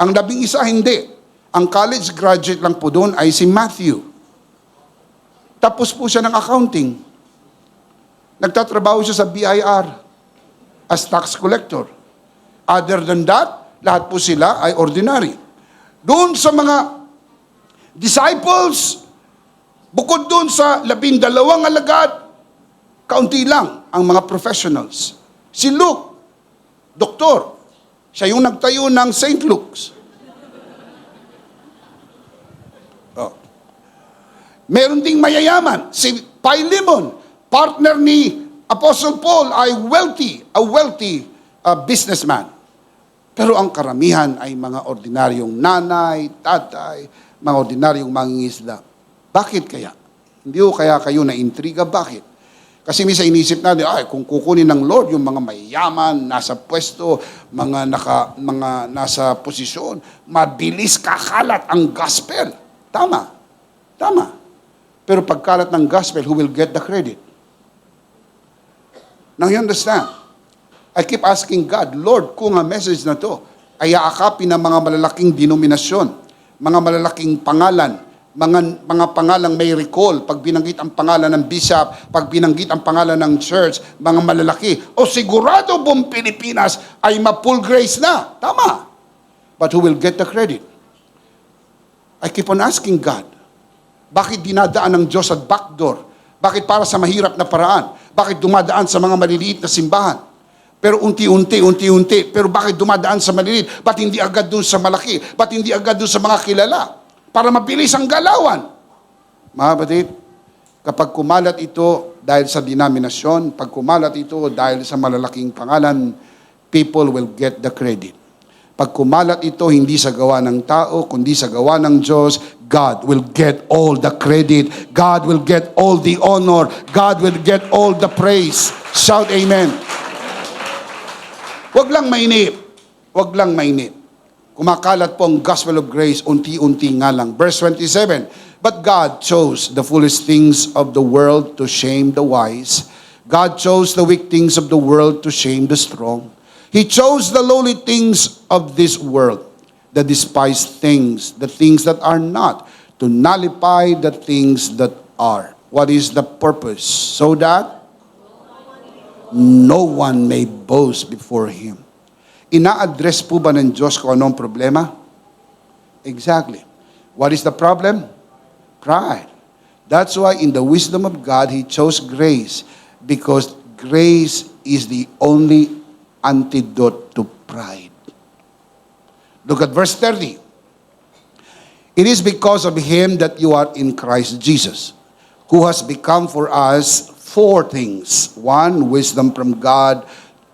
Ang 11 hindi. Ang college graduate lang po doon ay si Matthew. Tapos po siya ng accounting. Nagtatrabaho siya sa BIR as tax collector. Other than that, lahat po sila ay ordinary. Doon sa mga disciples, bukod doon sa 12 alagad, kaunti lang ang mga professionals. Si Luke, doktor, siya yung nagtayo ng St. Luke's. Oh. Meron ding mayayaman, si Philemon, partner ni Apostle Paul ay a wealthy businessman. Pero ang karamihan ay mga ordinaryong nanay, tatay, mga ordinaryong mangingisda. Bakit kaya? Hindi ko kaya kayo na intriga, bakit? Kasi minsan inisip natin, kung kukunin ng Lord yung mga mayayaman, nasa pwesto, mga nasa posisyon, mabilis kakalat ang gospel. Tama. Pero pagkalat ng gospel, who will get the credit? Now you understand? I keep asking God, Lord, kung ang message na to ay aakapin ng mga malalaking denominasyon, mga malalaking pangalan, mga pangalang may recall, pag binanggit ang pangalan ng bishop, pag binanggit ang pangalan ng church, mga malalaki, o sigurado buong Pilipinas ay ma-full grace na. Tama. But who will get the credit? I keep on asking God, bakit dinadaan ng Diyos at backdoor? Bakit para sa mahirap na paraan? Bakit dumadaan sa mga maliliit na simbahan? Pero unti-unti. Pero bakit dumadaan sa maliliit? Ba't hindi agad doon sa malaki? Ba't hindi agad doon sa mga kilala? Para mabilis ang galawan. Mga batid, kapag kumalat ito dahil sa denominasyon, pag kumalat ito dahil sa malalaking pangalan, people will get the credit. Pag kumalat ito hindi sa gawa ng tao, kundi sa gawa ng Diyos, God will get all the credit. God will get all the honor. God will get all the praise. Shout amen. Wag lang mainip. Kumakalat po ang gospel of grace, unti-unti nga lang. Verse 27, But God chose the foolish things of the world to shame the wise. God chose the weak things of the world to shame the strong. He chose the lowly things of this world, the despised things, the things that are not, to nullify the things that are. What is the purpose? So that no one may boast before Him. Ina-address po ba ng Diyos kung anong problema? Exactly. What is the problem? Pride. That's why in the wisdom of God, He chose grace. Because grace is the only antidote to pride. Look at verse 30. It is because of Him that you are in Christ Jesus, who has become for us 4 things. 1, wisdom from God.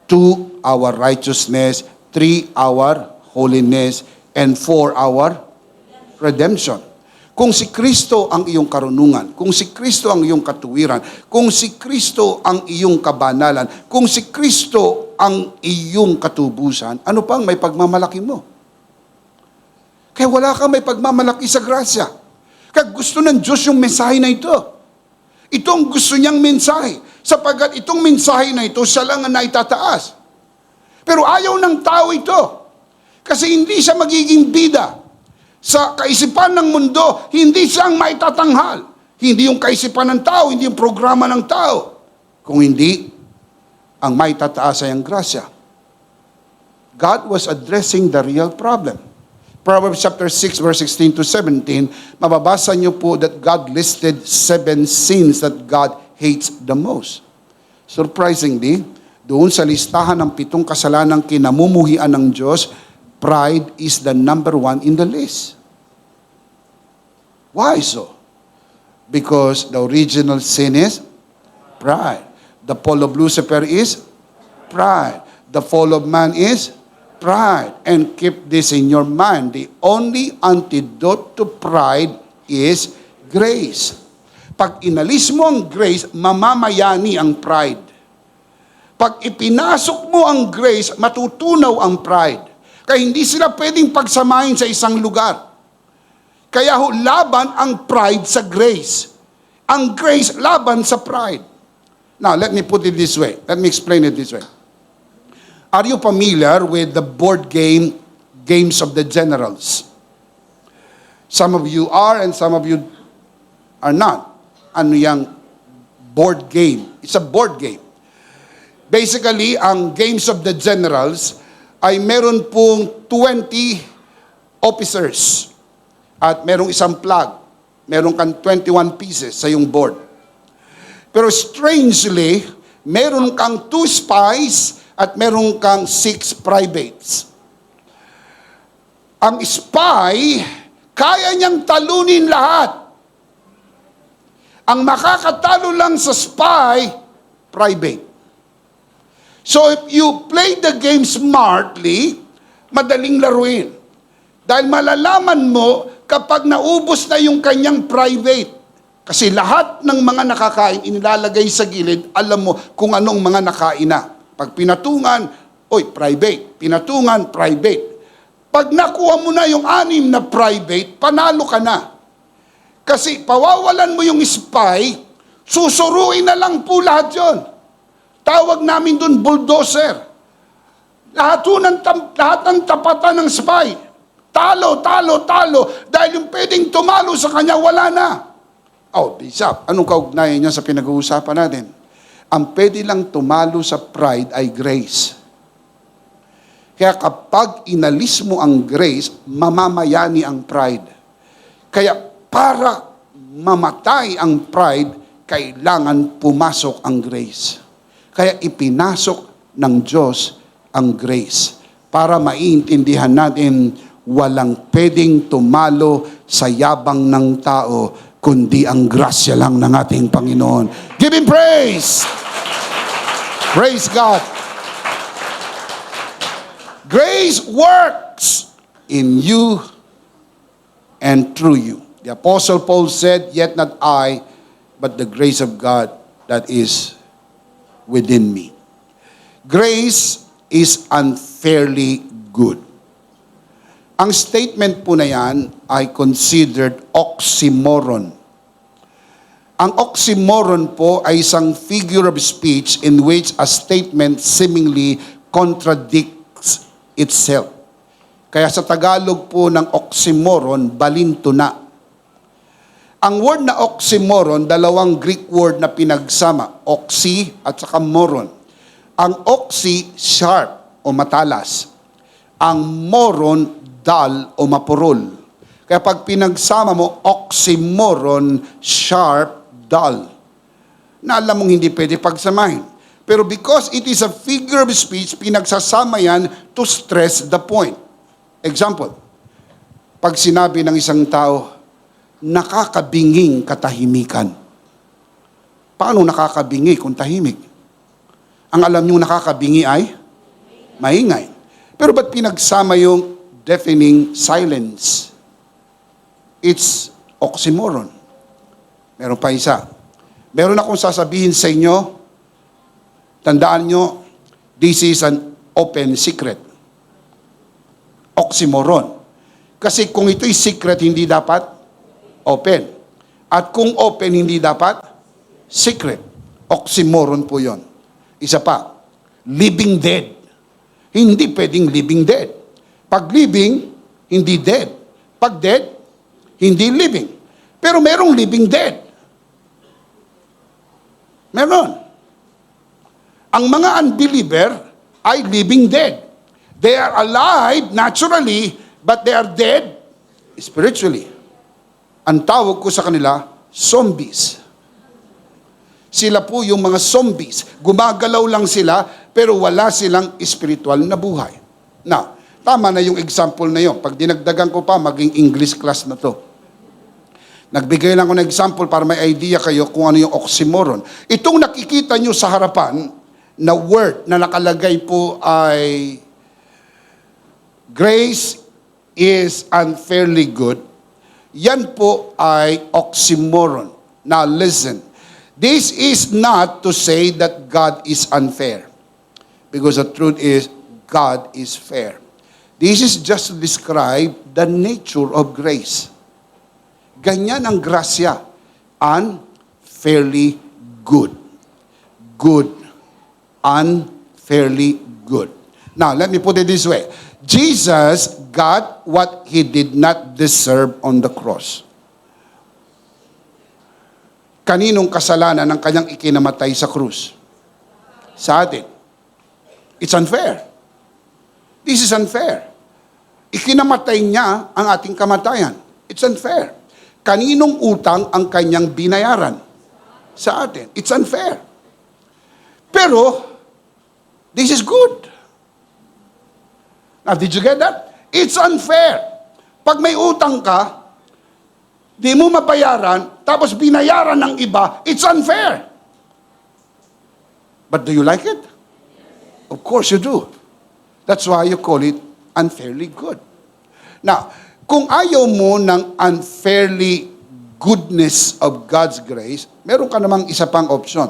2, our righteousness. 3, our holiness. And 4, our redemption. Kung si Kristo ang iyong karunungan, kung si Kristo ang iyong katuwiran, kung si Kristo ang iyong kabanalan, kung si Kristo ang iyong katubusan, ano pang may pagmamalaki mo? Kaya wala kang may pagmamalaki sa grasya. Kaya gusto ng Diyos yung mensahe na ito. Ito ang gusto niyang mensahe. Sapagkat itong mensahe na ito, siya lang ang naitataas. Pero ayaw ng tao ito. Kasi hindi siya magiging bida. Sa kaisipan ng mundo, hindi siya ang maitatanghal. Hindi yung kaisipan ng tao, hindi yung programa ng tao. Kung hindi, ang maitataas ay ang grasya. God was addressing the real problem. Proverbs chapter 6, verse 16 to 17, mababasa niyo po that God listed 7 sins that God hates the most. Surprisingly, doon sa listahan ng 7 kasalanang kinamumuhian ng Diyos, pride is the number 1 in the list. Why so? Because the original sin is pride. The fall of Lucifer is pride. The fall of man is pride. And keep this in your mind. The only antidote to pride is grace. Pag inalis mo ang grace, mamamayani ang pride. Pag ipinasok mo ang grace, matutunaw ang pride. Kaya hindi sila pwedeng pagsamahin sa isang lugar. Kaya laban ang pride sa grace. Ang grace laban sa pride. Now, let me put it this way. Let me explain it this way. Are you familiar with the board games of the generals? Some of you are and some of you are not. Ano yung board game? It's a board game. Basically, ang games of the generals ay meron pong 20 officers at merong isang flag. Meron kang 21 pieces sa yung board. Pero strangely, meron kang 2 spies at meron kang 6 privates. Ang spy, kaya niyang talunin lahat. Ang makakatalo lang sa spy, private. So if you play the game smartly, madaling laruin. Dahil malalaman mo kapag naubos na yung kanyang private. Kasi lahat ng mga nakakain, inilalagay sa gilid, alam mo kung anong mga nakain na. Pag pinatungan, private. Pinatungan, private. Pag nakuha mo na yung 6 na private, panalo ka na. Kasi pawawalan mo yung spy, susuruin na lang po lahat yun. Tawag namin dun bulldozer. Lahat ng tapatan ng spy. Talo, talo, talo. Dahil yung pwedeng tumalo sa kanya, wala na. Bishop, anong kaugnayan niya sa pinag-uusapan natin? Ang pwede lang tumalo sa pride ay grace. Kaya kapag inalis mo ang grace, mamamayani ang pride. Kaya para mamatay ang pride, kailangan pumasok ang grace. Kaya ipinasok ng Diyos ang grace. Para maiintindihan natin, walang pwedeng tumalo sa yabang ng tao, kundi ang grasya lang ng ating Panginoon. Give Him praise! Praise God! Grace works in you and through you. The Apostle Paul said, "Yet not I, but the grace of God that is within me." Grace is unfairly good. Ang statement po na yan ay considered oxymoron. Ang oxymoron po ay isang figure of speech in which a statement seemingly contradicts itself. Kaya sa Tagalog po ng oxymoron, balintuna. Ang word na oxymoron, 2 Greek word na pinagsama, oxy at saka moron. Ang oxy, sharp o matalas. Ang moron, dull o mapurol. Kaya pag pinagsama mo, oxymoron, sharp, dull. Na alam mong hindi pwede pagsamahin. Pero because it is a figure of speech, pinagsasama yan to stress the point. Example, pag sinabi ng isang tao, nakakabinging katahimikan. Paano nakakabingi kung tahimik? Ang alam nyo nakakabingi ay maingay. Pero ba't pinagsama yung deafening silence? It's oxymoron. Meron pa isa. Meron akong sasabihin sa inyo, tandaan nyo, this is an open secret. Oxymoron. Kasi kung ito'y secret, hindi dapat open. At kung open, hindi dapat secret. Oxymoron po yon. Isa pa, living dead. Hindi pwedeng living dead. Pag living, hindi dead. Pag dead, hindi living. Pero merong living dead. Meron. Ang mga unbeliever ay living dead. They are alive naturally, but they are dead spiritually. Ang tawag ko sa kanila, zombies. Sila po yung mga zombies. Gumagalaw lang sila, pero wala silang spiritual na buhay. Now, tama na yung example na yun. Pag dinagdagan ko pa, maging English class na to. Nagbigay lang ko ng example para may idea kayo kung ano yung oxymoron. Itong nakikita nyo sa harapan na word na nakalagay po ay grace is unfairly good. Yan po ay oxymoron. Now listen, this is not to say that God is unfair. Because the truth is, God is fair. This is just to describe the nature of grace. Ganyan ang grasya. Unfairly good. Good. Unfairly good. Now, let me put it this way. Jesus got what he did not deserve on the cross. Kaninong kasalanan ang kanyang ikinamatay sa krus? Sa atin. It's unfair. This is unfair. Ikinamatay niya ang ating kamatayan. It's unfair. Kaninong utang ang kanyang binayaran? Sa atin. It's unfair. Pero, this is good. Now, did you get that? It's unfair. Pag may utang ka, di mo mabayaran, tapos binayaran ng iba, it's unfair. But do you like it? Of course you do. That's why you call it unfairly good. Now, kung ayaw mo ng unfairly goodness of God's grace, meron ka namang isa pang option.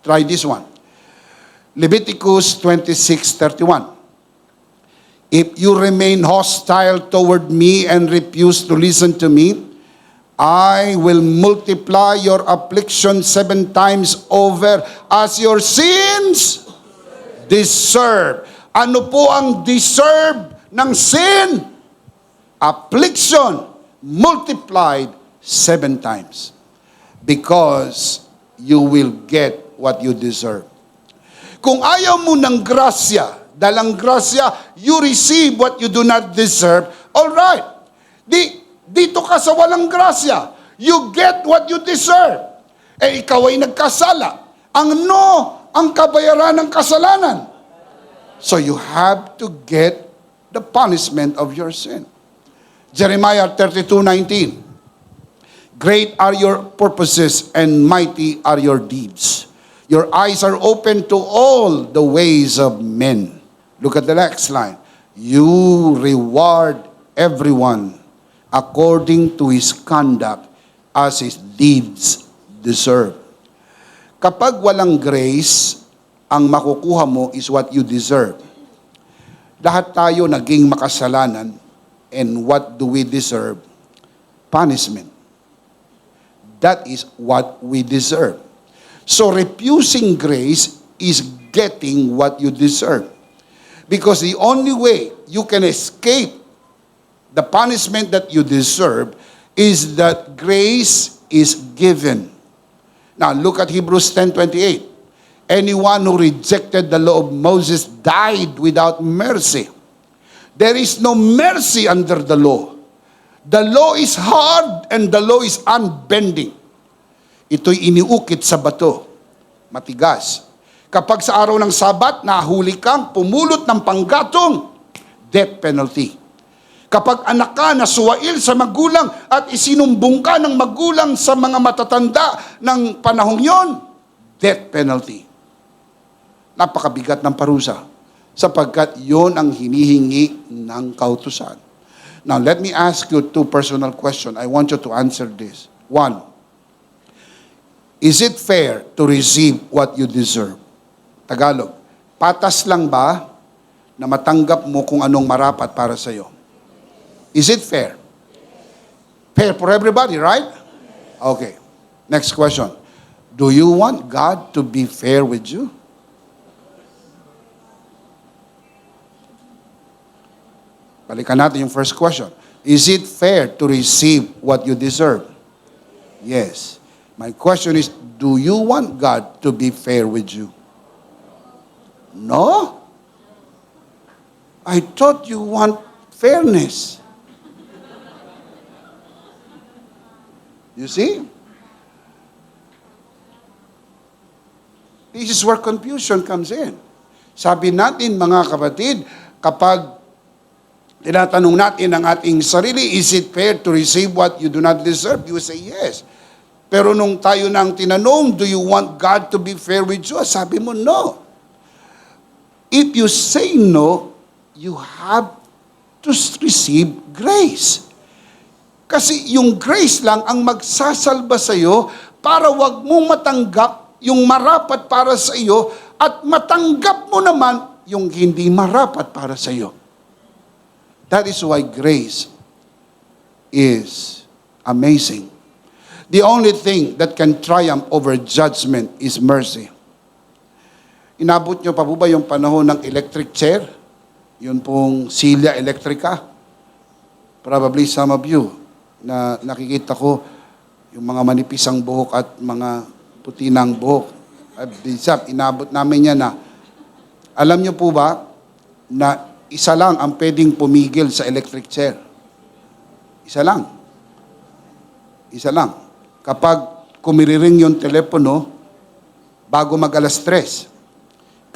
Try this one. Leviticus 26:31. If you remain hostile toward me and refuse to listen to me, I will multiply your affliction 7 times over as your sins deserve. Ano po ang deserve ng sin? Affliction multiplied 7 times. Because you will get what you deserve. Kung ayaw mo ng grasya, dalang grasya, you receive what you do not deserve, all right. Dito ka sa walang grasya, you get what you deserve. Eh, ikaw ay nagkasala. Ang kabayaran ng kasalanan. So you have to get the punishment of your sin. Jeremiah 32:19. Great are your purposes and mighty are your deeds. Your eyes are open to all the ways of men. Look at the next line. You reward everyone according to his conduct as his deeds deserve. Kapag walang grace, ang makukuha mo is what you deserve. Lahat tayo naging makasalanan, and what do we deserve? Punishment. That is what we deserve. So refusing grace is getting what you deserve. Because the only way you can escape the punishment that you deserve is that grace is given. Now, look at Hebrews 10:28. Anyone who rejected the law of Moses died without mercy. There is no mercy under the law. The law is hard and the law is unbending. Ito'y iniukit sa bato. Matigas. Kapag sa araw ng Sabat, nahuli kang pumulot ng panggatong, death penalty. Kapag anak ka na suwail sa magulang at isinumbong ka ng magulang sa mga matatanda ng panahong yon, death penalty. Napakabigat ng parusa sapagkat yon ang hinihingi ng kautusan. Now, let me ask you 2 personal questions. I want you to answer this. 1, is it fair to receive what you deserve? Tagalog, patas lang ba na matanggap mo kung anong marapat para sa iyo? Is it fair? Fair for everybody, right? Okay. Next question. Do you want God to be fair with you? Balikan natin yung first question. Is it fair to receive what you deserve? Yes. My question is, do you want God to be fair with you? No? I thought you want fairness. You see? This is where confusion comes in. Sabi natin, mga kapatid, kapag tinatanong natin ang ating sarili, is it fair to receive what you do not deserve? You say yes. Pero nung tayo nang tinanong, do you want God to be fair with you? Sabi mo, no. If you say no, you have to receive grace. Kasi yung grace lang ang magsasalba sa iyo para wag mong matanggap yung marapat para sa iyo at matanggap mo naman yung hindi marapat para sa iyo. That is why grace is amazing. The only thing that can triumph over judgment is mercy. Inabot nyo pa po ba yung panahon ng electric chair? Yun pong silya elektrika? Probably some of you na nakikita ko yung mga manipisang buhok at mga puti ng buhok. Bisap, inabot namin yan na. Alam nyo po ba na isa lang ang pwedeng pumigil sa electric chair? Isa lang. Isa lang. Kapag kumiriring yung telepono, bago mag alas 3,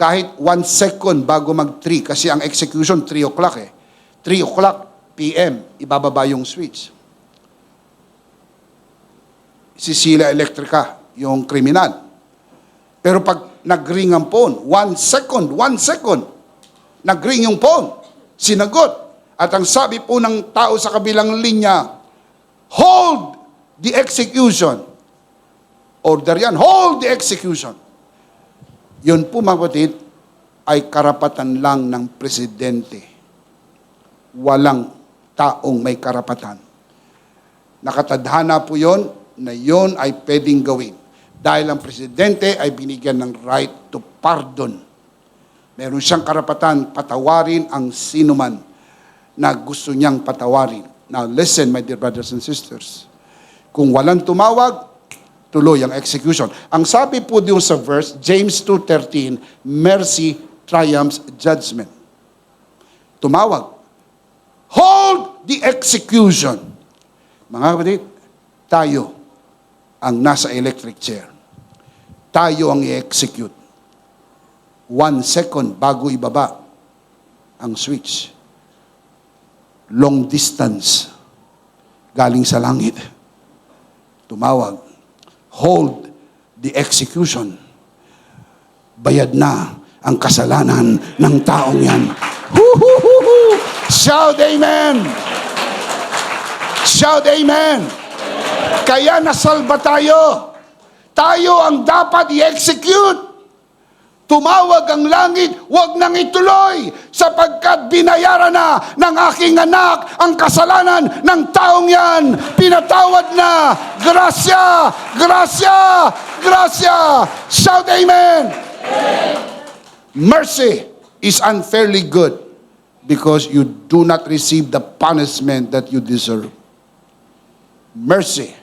kahit 1 second bago mag 3, kasi ang execution 3 o'clock 3 o'clock PM, ibababa yung switch. Sisila elektrika, yung kriminal. Pero pag nag-ring ang phone, 1 second, nag-ring yung phone, sinagot. At ang sabi po ng tao sa kabilang linya, hold the execution. Order yan, hold the execution. Yun po, mga kapatid, ay karapatan lang ng presidente. Walang taong may karapatan. Nakatadhana po yun na yun ay pwedeng gawin. Dahil ang presidente ay binigyan ng right to pardon. Meron siyang karapatan patawarin ang sinuman na gusto niyang patawarin. Now listen, my dear brothers and sisters. Kung walang tumawag, tuloy ang execution. Ang sabi po doon sa verse, James 2:13, mercy triumphs judgment. Tumawag. Hold the execution. Mga kapatid, tayo ang nasa electric chair. Tayo ang i-execute. 1 second bago ibaba ang switch. Long distance. Galing sa langit. Tumawag. Hold the execution. Bayad na ang kasalanan ng taong yan. Hoo-hoo-hoo-hoo! Shout amen! Shout amen! Kaya nasalba tayo. Tayo ang dapat i-execute. Tumawag ang langit, huwag nang ituloy, sapagkat binayaran na ng aking anak ang kasalanan ng taong yan. Pinatawad na. Gracia! Gracia! Gracia! Shout amen! Mercy is unfairly good because you do not receive the punishment that you deserve. Mercy.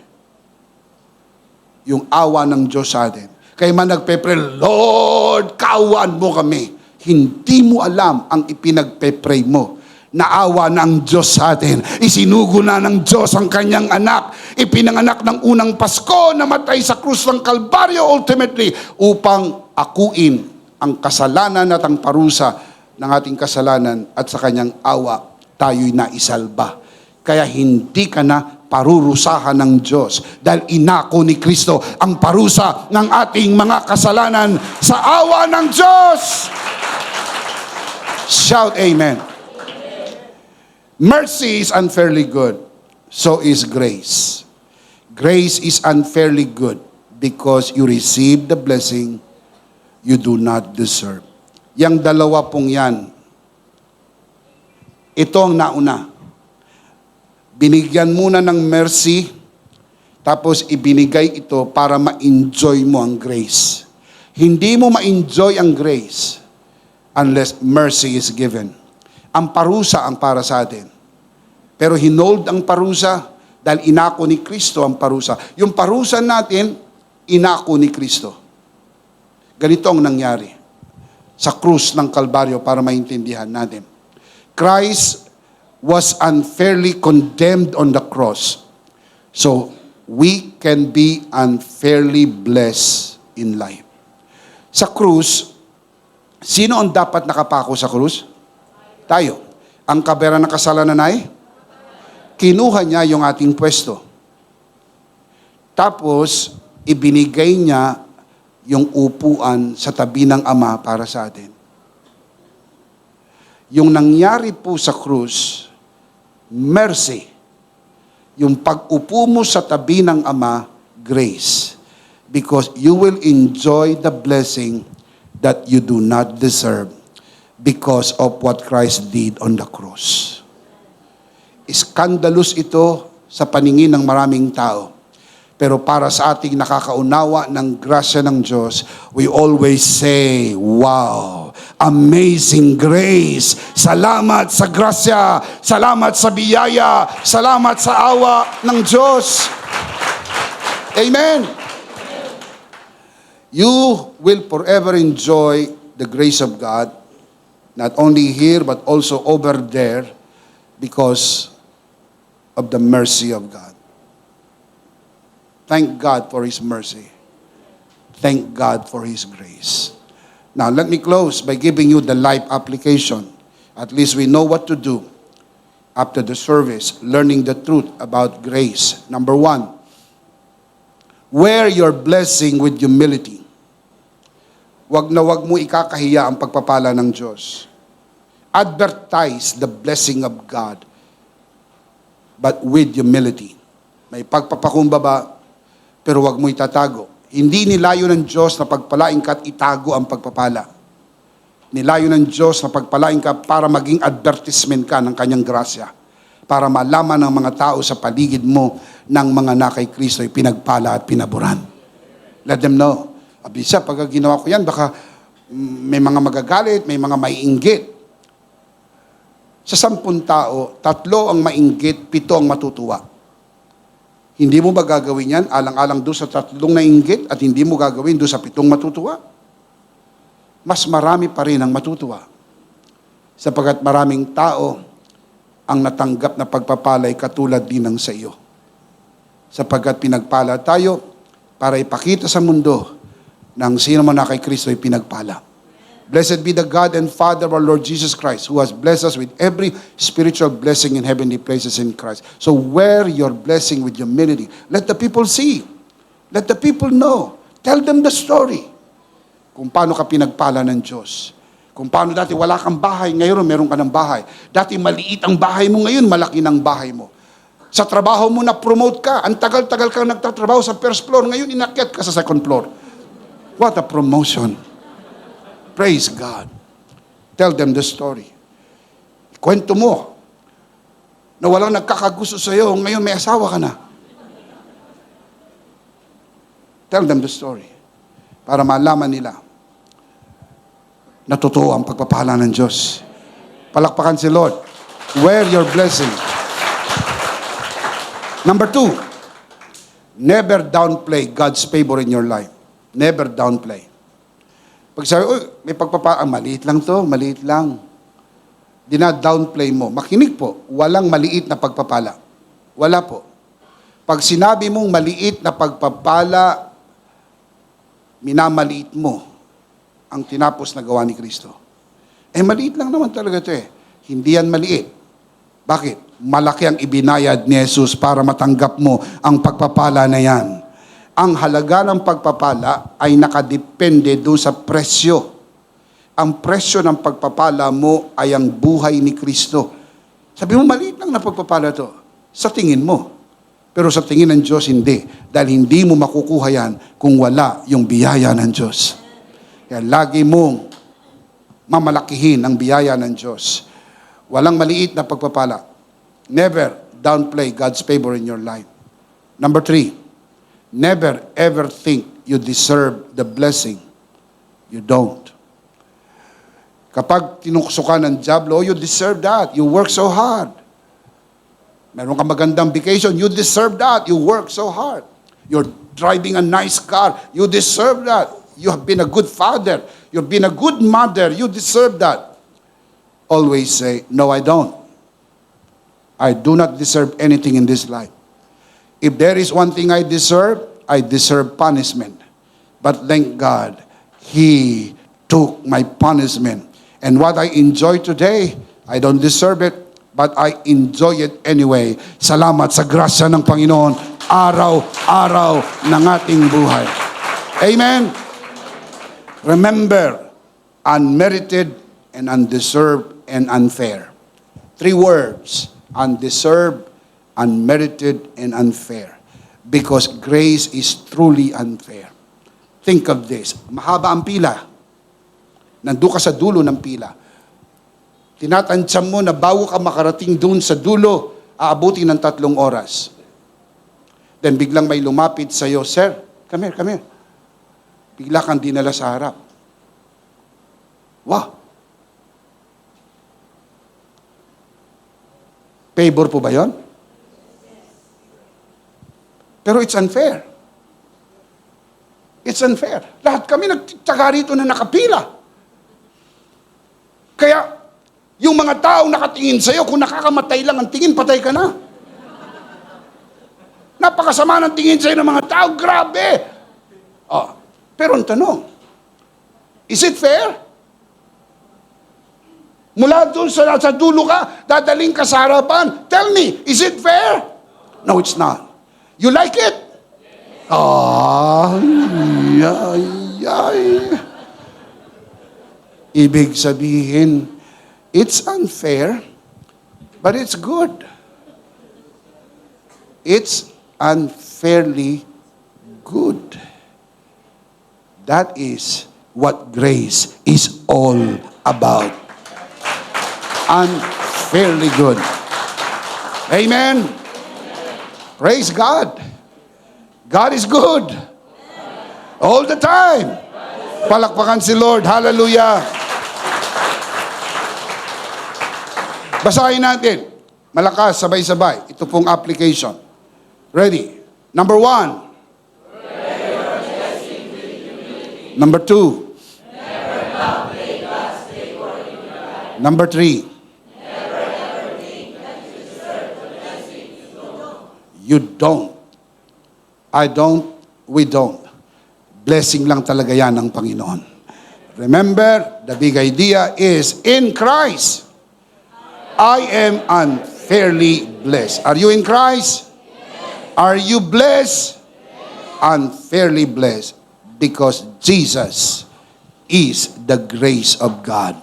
Yung awa ng Diyos sa atin. Kaya man nagpe-pray, Lord, kaawaan mo kami. Hindi mo alam ang ipinagpe-pray mo. Naawa ng Diyos sa atin. Isinugo na ng Diyos ang kanyang anak. Ipinanganak ng unang Pasko, namatay sa krus ng Kalbaryo ultimately upang akuin ang kasalanan at ang parusa ng ating kasalanan at sa kanyang awa tayo'y naisalba. Kaya hindi ka na parurusahan ng Diyos dahil inako ni Kristo ang parusa ng ating mga kasalanan sa awa ng Diyos. Shout amen. Mercy is unfairly good. So is grace. Grace is unfairly good because you receive the blessing you do not deserve. Yang dalawa pong yan, ito ang nauna. Binigyan muna ng mercy, tapos ibinigay ito para ma-enjoy mo ang grace. Hindi mo ma-enjoy ang grace unless mercy is given. Ang parusa ang para sa atin. Pero hinold ang parusa dahil inako ni Kristo ang parusa. Yung parusa natin, inako ni Kristo. Ganito ang nangyari sa krus ng Kalbaryo para maintindihan natin. Christ was unfairly condemned on the cross. So, we can be unfairly blessed in life. Sa krus, sino ang dapat nakapako sa krus? Tayo. Ang kabera ng kasalanan ay kinuha niya yung ating pwesto. Tapos, ibinigay niya yung upuan sa tabi ng Ama para sa atin. Yung nangyari po sa krus, mercy. Yung pag-upo mo sa tabi ng Ama, grace. Because you will enjoy the blessing that you do not deserve because of what Christ did on the cross. Skandalous ito sa paningin ng maraming tao. Pero para sa ating nakakaunawa ng grasya ng Diyos, we always say, wow, amazing grace. Salamat sa grasya, salamat sa biyaya, salamat sa awa ng Diyos. Amen. You will forever enjoy the grace of God, not only here but also over there, because of the mercy of God. Thank God for His mercy. Thank God for His grace. Now, let me close by giving you the life application. At least we know what to do after the service, learning the truth about grace. Number 1, wear your blessing with humility. Wag na wag mo ikakahiya ang pagpapala ng Diyos. Advertise the blessing of God, but with humility. May pagpapakumbaba, pero wag mo itatago. Hindi nilayo ng Diyos na pagpalain ka at itago ang pagpapala. Nilayo ng Diyos na pagpalain ka para maging advertisement ka ng kanyang grasya. Para malaman ng mga tao sa paligid mo ng mga na kay Kristo ay pinagpala at pinaburan. Let them know. Abisa, pag ginawa ko yan, baka may mga magagalit, may mga maiinggit. Sa 10 tao, 3 ang mainggit, 7 ang matutuwa. Hindi mo ba gagawin yan alang-alang doon sa 3 nainggit at hindi mo gagawin doon sa 7 matutuwa? Mas marami pa rin ang matutuwa. Sapagkat maraming tao ang natanggap na pagpapalay katulad din ng sa iyo. Sapagkat pinagpala tayo para ipakita sa mundo ng sino man na kay Kristo ay pinagpala. Blessed be the God and Father of our Lord Jesus Christ, who has blessed us with every spiritual blessing in heavenly places in Christ. So wear your blessing with humility. Let the people see. Let the people know. Tell them the story. Kung paano ka pinagpala ng Diyos. Kung paano dati wala kang bahay, ngayon meron ka ng bahay. Dati maliit ang bahay mo, ngayon malaki ng bahay mo. Sa trabaho mo na-promote ka. Ang tagal-tagal kang nagtatrabaho sa first floor, ngayon inakyat ka sa second floor. What a promotion. Praise God. Tell them the story. Kwento mo na walang nagkakagusto sa iyo, ngayon may asawa ka na. Tell them the story. Para malaman nila na totoo ang pagpapala ng Diyos. Palakpakan si Lord. Wear your blessing. Number 2, never downplay God's favor in your life. Never downplay. Pag sabi, may pagpapala, maliit lang to, maliit lang. Dina-downplay mo. Makinig po, walang maliit na pagpapala. Wala po. Pag sinabi mong maliit na pagpapala, minamaliit mo ang tinapos na gawa ni Kristo. Maliit lang naman talaga ito eh. Hindi yan maliit. Bakit? Malaki ang ibinayad ni Jesus para matanggap mo ang pagpapala na yan. Ang halaga ng pagpapala ay nakadepende doon sa presyo. Ang presyo ng pagpapala mo ay ang buhay ni Kristo. Sabi mo, maliit lang na pagpapala to. Sa tingin mo. Pero sa tingin ng Diyos, hindi. Dahil hindi mo makukuha yan kung wala yung biyaya ng Diyos. Kaya lagi mong mamalakihin ang biyaya ng Diyos. Walang maliit na pagpapala. Never downplay God's favor in your life. Number 3, never ever think you deserve the blessing. You don't. Kapag tinukso ka ng job, oh, you deserve that. You work so hard. Meron ka magandang vacation, you deserve that. You work so hard. You're driving a nice car, you deserve that. You have been a good father. You've been a good mother. You deserve that. Always say, no, I don't. I do not deserve anything in this life. If there is one thing I deserve punishment. But thank God, He took my punishment. And what I enjoy today, I don't deserve it, but I enjoy it anyway. Salamat sa grasya ng Panginoon, araw-araw ng ating buhay. Amen? Remember, unmerited and undeserved and unfair. 3 words, undeserved, unmerited, and unfair. Because grace is truly unfair. Think of this. Mahaba ang pila. Nandun ka sa dulo ng pila. Tinatansya mo na bago ka makarating dun sa dulo, aabuti ng 3 oras. Then biglang may lumapit sa iyo, Sir, come here. Bigla kang dinala sa harap. Wow! Favor po ba yon? Pero it's unfair. It's unfair. Lahat kami nagtsaga rito na nakapila. Kaya, yung mga taong nakatingin sa'yo, kung nakakamatay lang ang tingin, patay ka na. Napakasama ng tingin sa'yo ng mga tao, grabe! Oh, pero ang tanong, is it fair? Mula doon sa dulo ka, dadaling ka sa harapan. Tell me, is it fair? No, it's not. You like it? Ibig sabihin, it's unfair, but it's good. It's unfairly good. That is what grace is all about. Unfairly good. Amen. Praise God. God is good. All the time. Palakpakan si Lord. Hallelujah. Basahin natin. Malakas, sabay-sabay. Ito pong application. Ready? Number 1. Number 2. Number 3. You don't. I don't. We don't. Blessing lang talaga yan ng Panginoon. Remember, the big idea is in Christ, I am unfairly blessed. Are you in Christ? Are you blessed? Unfairly blessed. Because Jesus is the grace of God.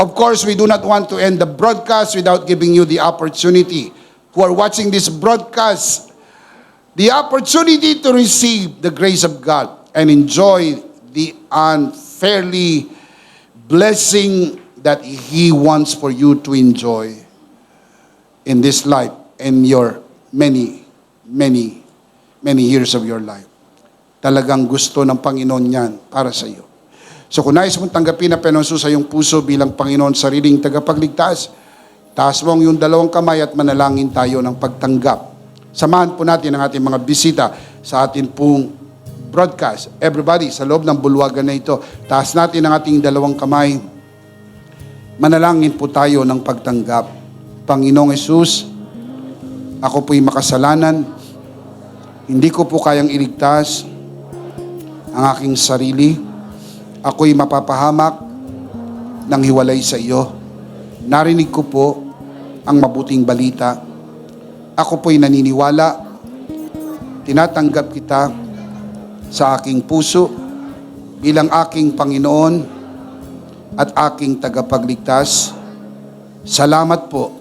Of course, we do not want to end the broadcast without giving you the opportunity who are watching this broadcast, the opportunity to receive the grace of God and enjoy the unfairly blessing that He wants for you to enjoy in this life and your many years of your life. Talagang gusto ng Panginoon yan para sa iyo. So kung nais mong tanggapin na Panginoon sa iyong puso bilang Panginoon sariling tagapagligtas, taas mo ang iyong 2 kamay at manalangin tayo ng pagtanggap. Samahan po natin ang ating mga bisita sa ating pong broadcast. Everybody, sa loob ng bulwagan na ito, taas natin ang ating 2 kamay. Manalangin po tayo ng pagtanggap. Panginoong Hesus, ako po'y makasalanan. Hindi ko po kayang iligtas ang aking sarili. Ako'y mapapahamak ng hiwalay sa iyo. Narinig ko po ang mabuting balita. Ako po'y naniniwala, tinatanggap kita sa aking puso bilang aking Panginoon at aking tagapagligtas. Salamat po,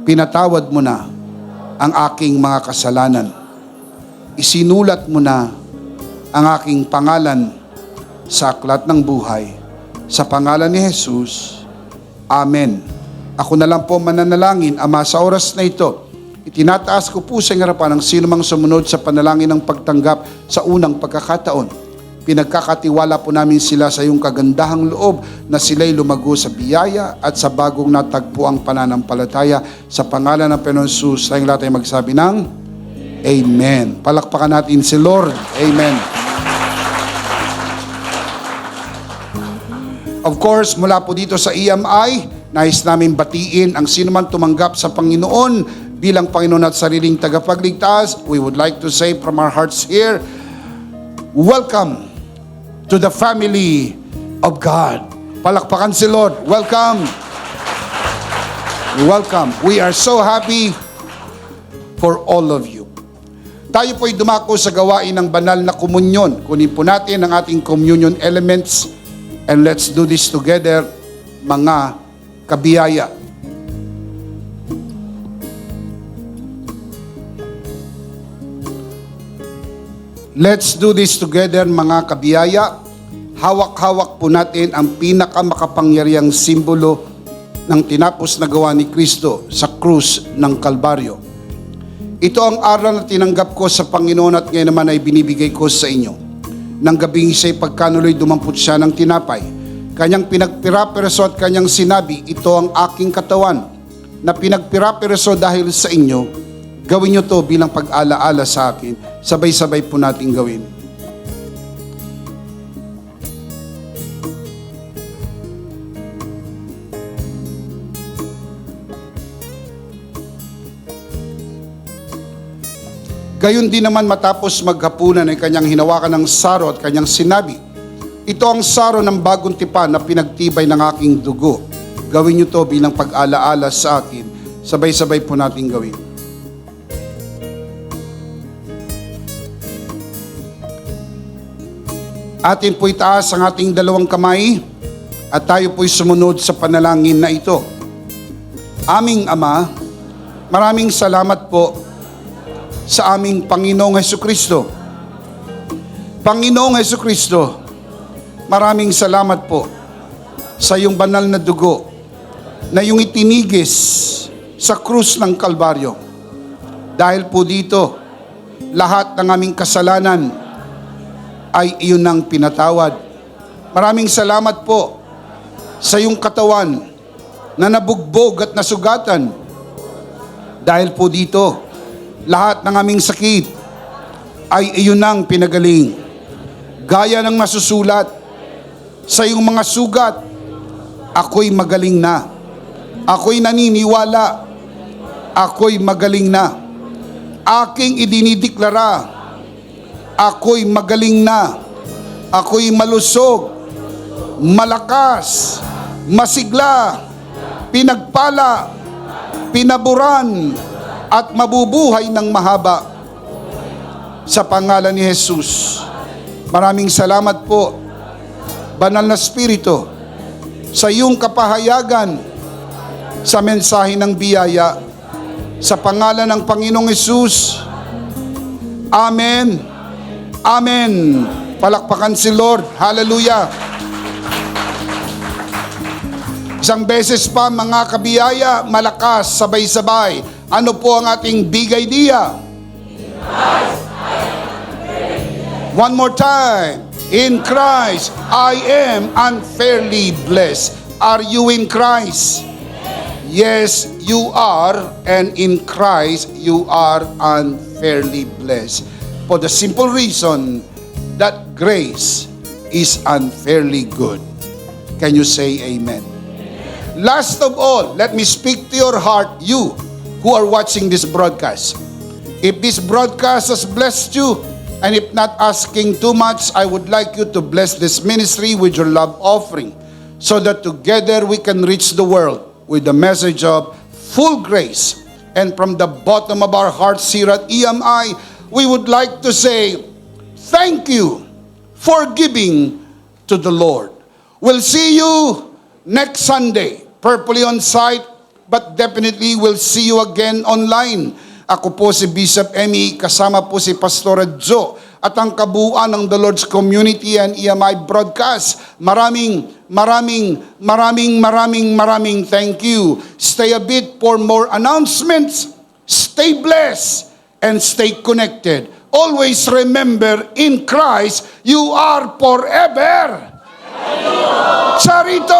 pinatawad mo na ang aking mga kasalanan. Isinulat mo na ang aking pangalan sa aklat ng buhay. Sa pangalan ni Jesus, Amen. Ako na lang po mananalangin, Ama, sa oras na ito, itinataas ko po sa harapan ang sino mang sumunod sa panalangin ng pagtanggap sa unang pagkakataon. Pinagkakatiwala po namin sila sa iyong kagandahang loob na sila'y lumago sa biyaya at sa bagong natagpo ang pananampalataya. Sa pangalan ng Panginoon Jesus, tayong lahat ay magsabi ng Amen. Palakpakan natin si Lord. Amen. Of course, mula po dito sa EMI, nais namin batiin ang sino man tumanggap sa Panginoon bilang Panginoon at sariling tagapagligtas. We would like to say from our hearts here, welcome to the family of God. Palakpakan si Lord. Welcome. Welcome. We are so happy for all of you. Tayo po'y dumako sa gawain ng banal na komunyon. Kunin po natin ang ating communion elements and let's do this together, mga kabiyaya. Let's do this together, mga kabiyaya. Hawak-hawak po natin ang pinakamakapangyarihang simbolo ng tinapos na gawa ni Kristo sa krus ng Kalbaryo. Ito ang aral na tinanggap ko sa Panginoon at ngayon naman ay binibigay ko sa inyo. Nang gabing siya'y pagkanuloy dumampot siya ng tinapay. Kanyang pinagpira-piraso at kanyang sinabi, ito ang aking katawan na pinagpira-piraso dahil sa inyo. Gawin niyo to bilang pag-alaala sa akin. Sabay-sabay po natin gawin. Gayon din naman matapos maghapunan ay kanyang hinawakan ng saro at kanyang sinabi, ito ang saro ng bagong tipan na pinagtibay ng aking dugo. Gawin niyo to bilang pag-alaala sa akin. Sabay-sabay po natin gawin. Atin po'y taas ang ating dalawang kamay at tayo po'y sumunod sa panalangin na ito. Aming Ama, maraming salamat po sa aming Panginoong Hesukristo. Panginoong Hesukristo, maraming salamat po sa iyong banal na dugo na iyong itinigis sa krus ng Kalbaryo. Dahil po dito, lahat ng aming kasalanan ay iyon ang pinatawad. Maraming salamat po sa iyong katawan na nabugbog at nasugatan. Dahil po dito, lahat ng aming sakit ay iyon ang pinagaling. Gaya ng nasusulat sa iyong mga sugat, ako'y magaling na. Ako'y naniniwala. Ako'y magaling na. Aking idinideklara, ako'y magaling na. Ako'y malusog, malakas, masigla, pinagpala, pinaburan, at mabubuhay ng mahaba. Sa pangalan ni Jesus, maraming salamat po, Banal na Espiritu, sa iyong kapahayagan sa mensahe ng biyaya. Sa pangalan ng Panginoong Jesus, Amen. Amen. Palakpakan si Lord. Hallelujah. Isang beses pa, mga kabiyaya, malakas, sabay-sabay. Ano po ang ating big idea? One more time. In Christ, I am unfairly blessed. Are you in Christ? Yes, you are. And in Christ, you are unfairly blessed. For the simple reason that grace is unfairly good. Can you say amen? Last of all, let me speak to your heart, you who are watching this broadcast. If this broadcast has blessed you, and if not asking too much, I would like you to bless this ministry with your love offering so that together we can reach the world with the message of full grace. And from the bottom of our hearts here at EMI, we would like to say, thank you for giving to the Lord. We'll see you next Sunday, purposely on site, but definitely we'll see you again online. Ako po si Bishop Emmy, kasama po si Pastor Jo, at ang kabuuan ng The Lord's Community and EMI Broadcast. Maraming thank you. Stay a bit for more announcements. stay blessed and stay connected. Always remember, in Christ, you are forever. Charito!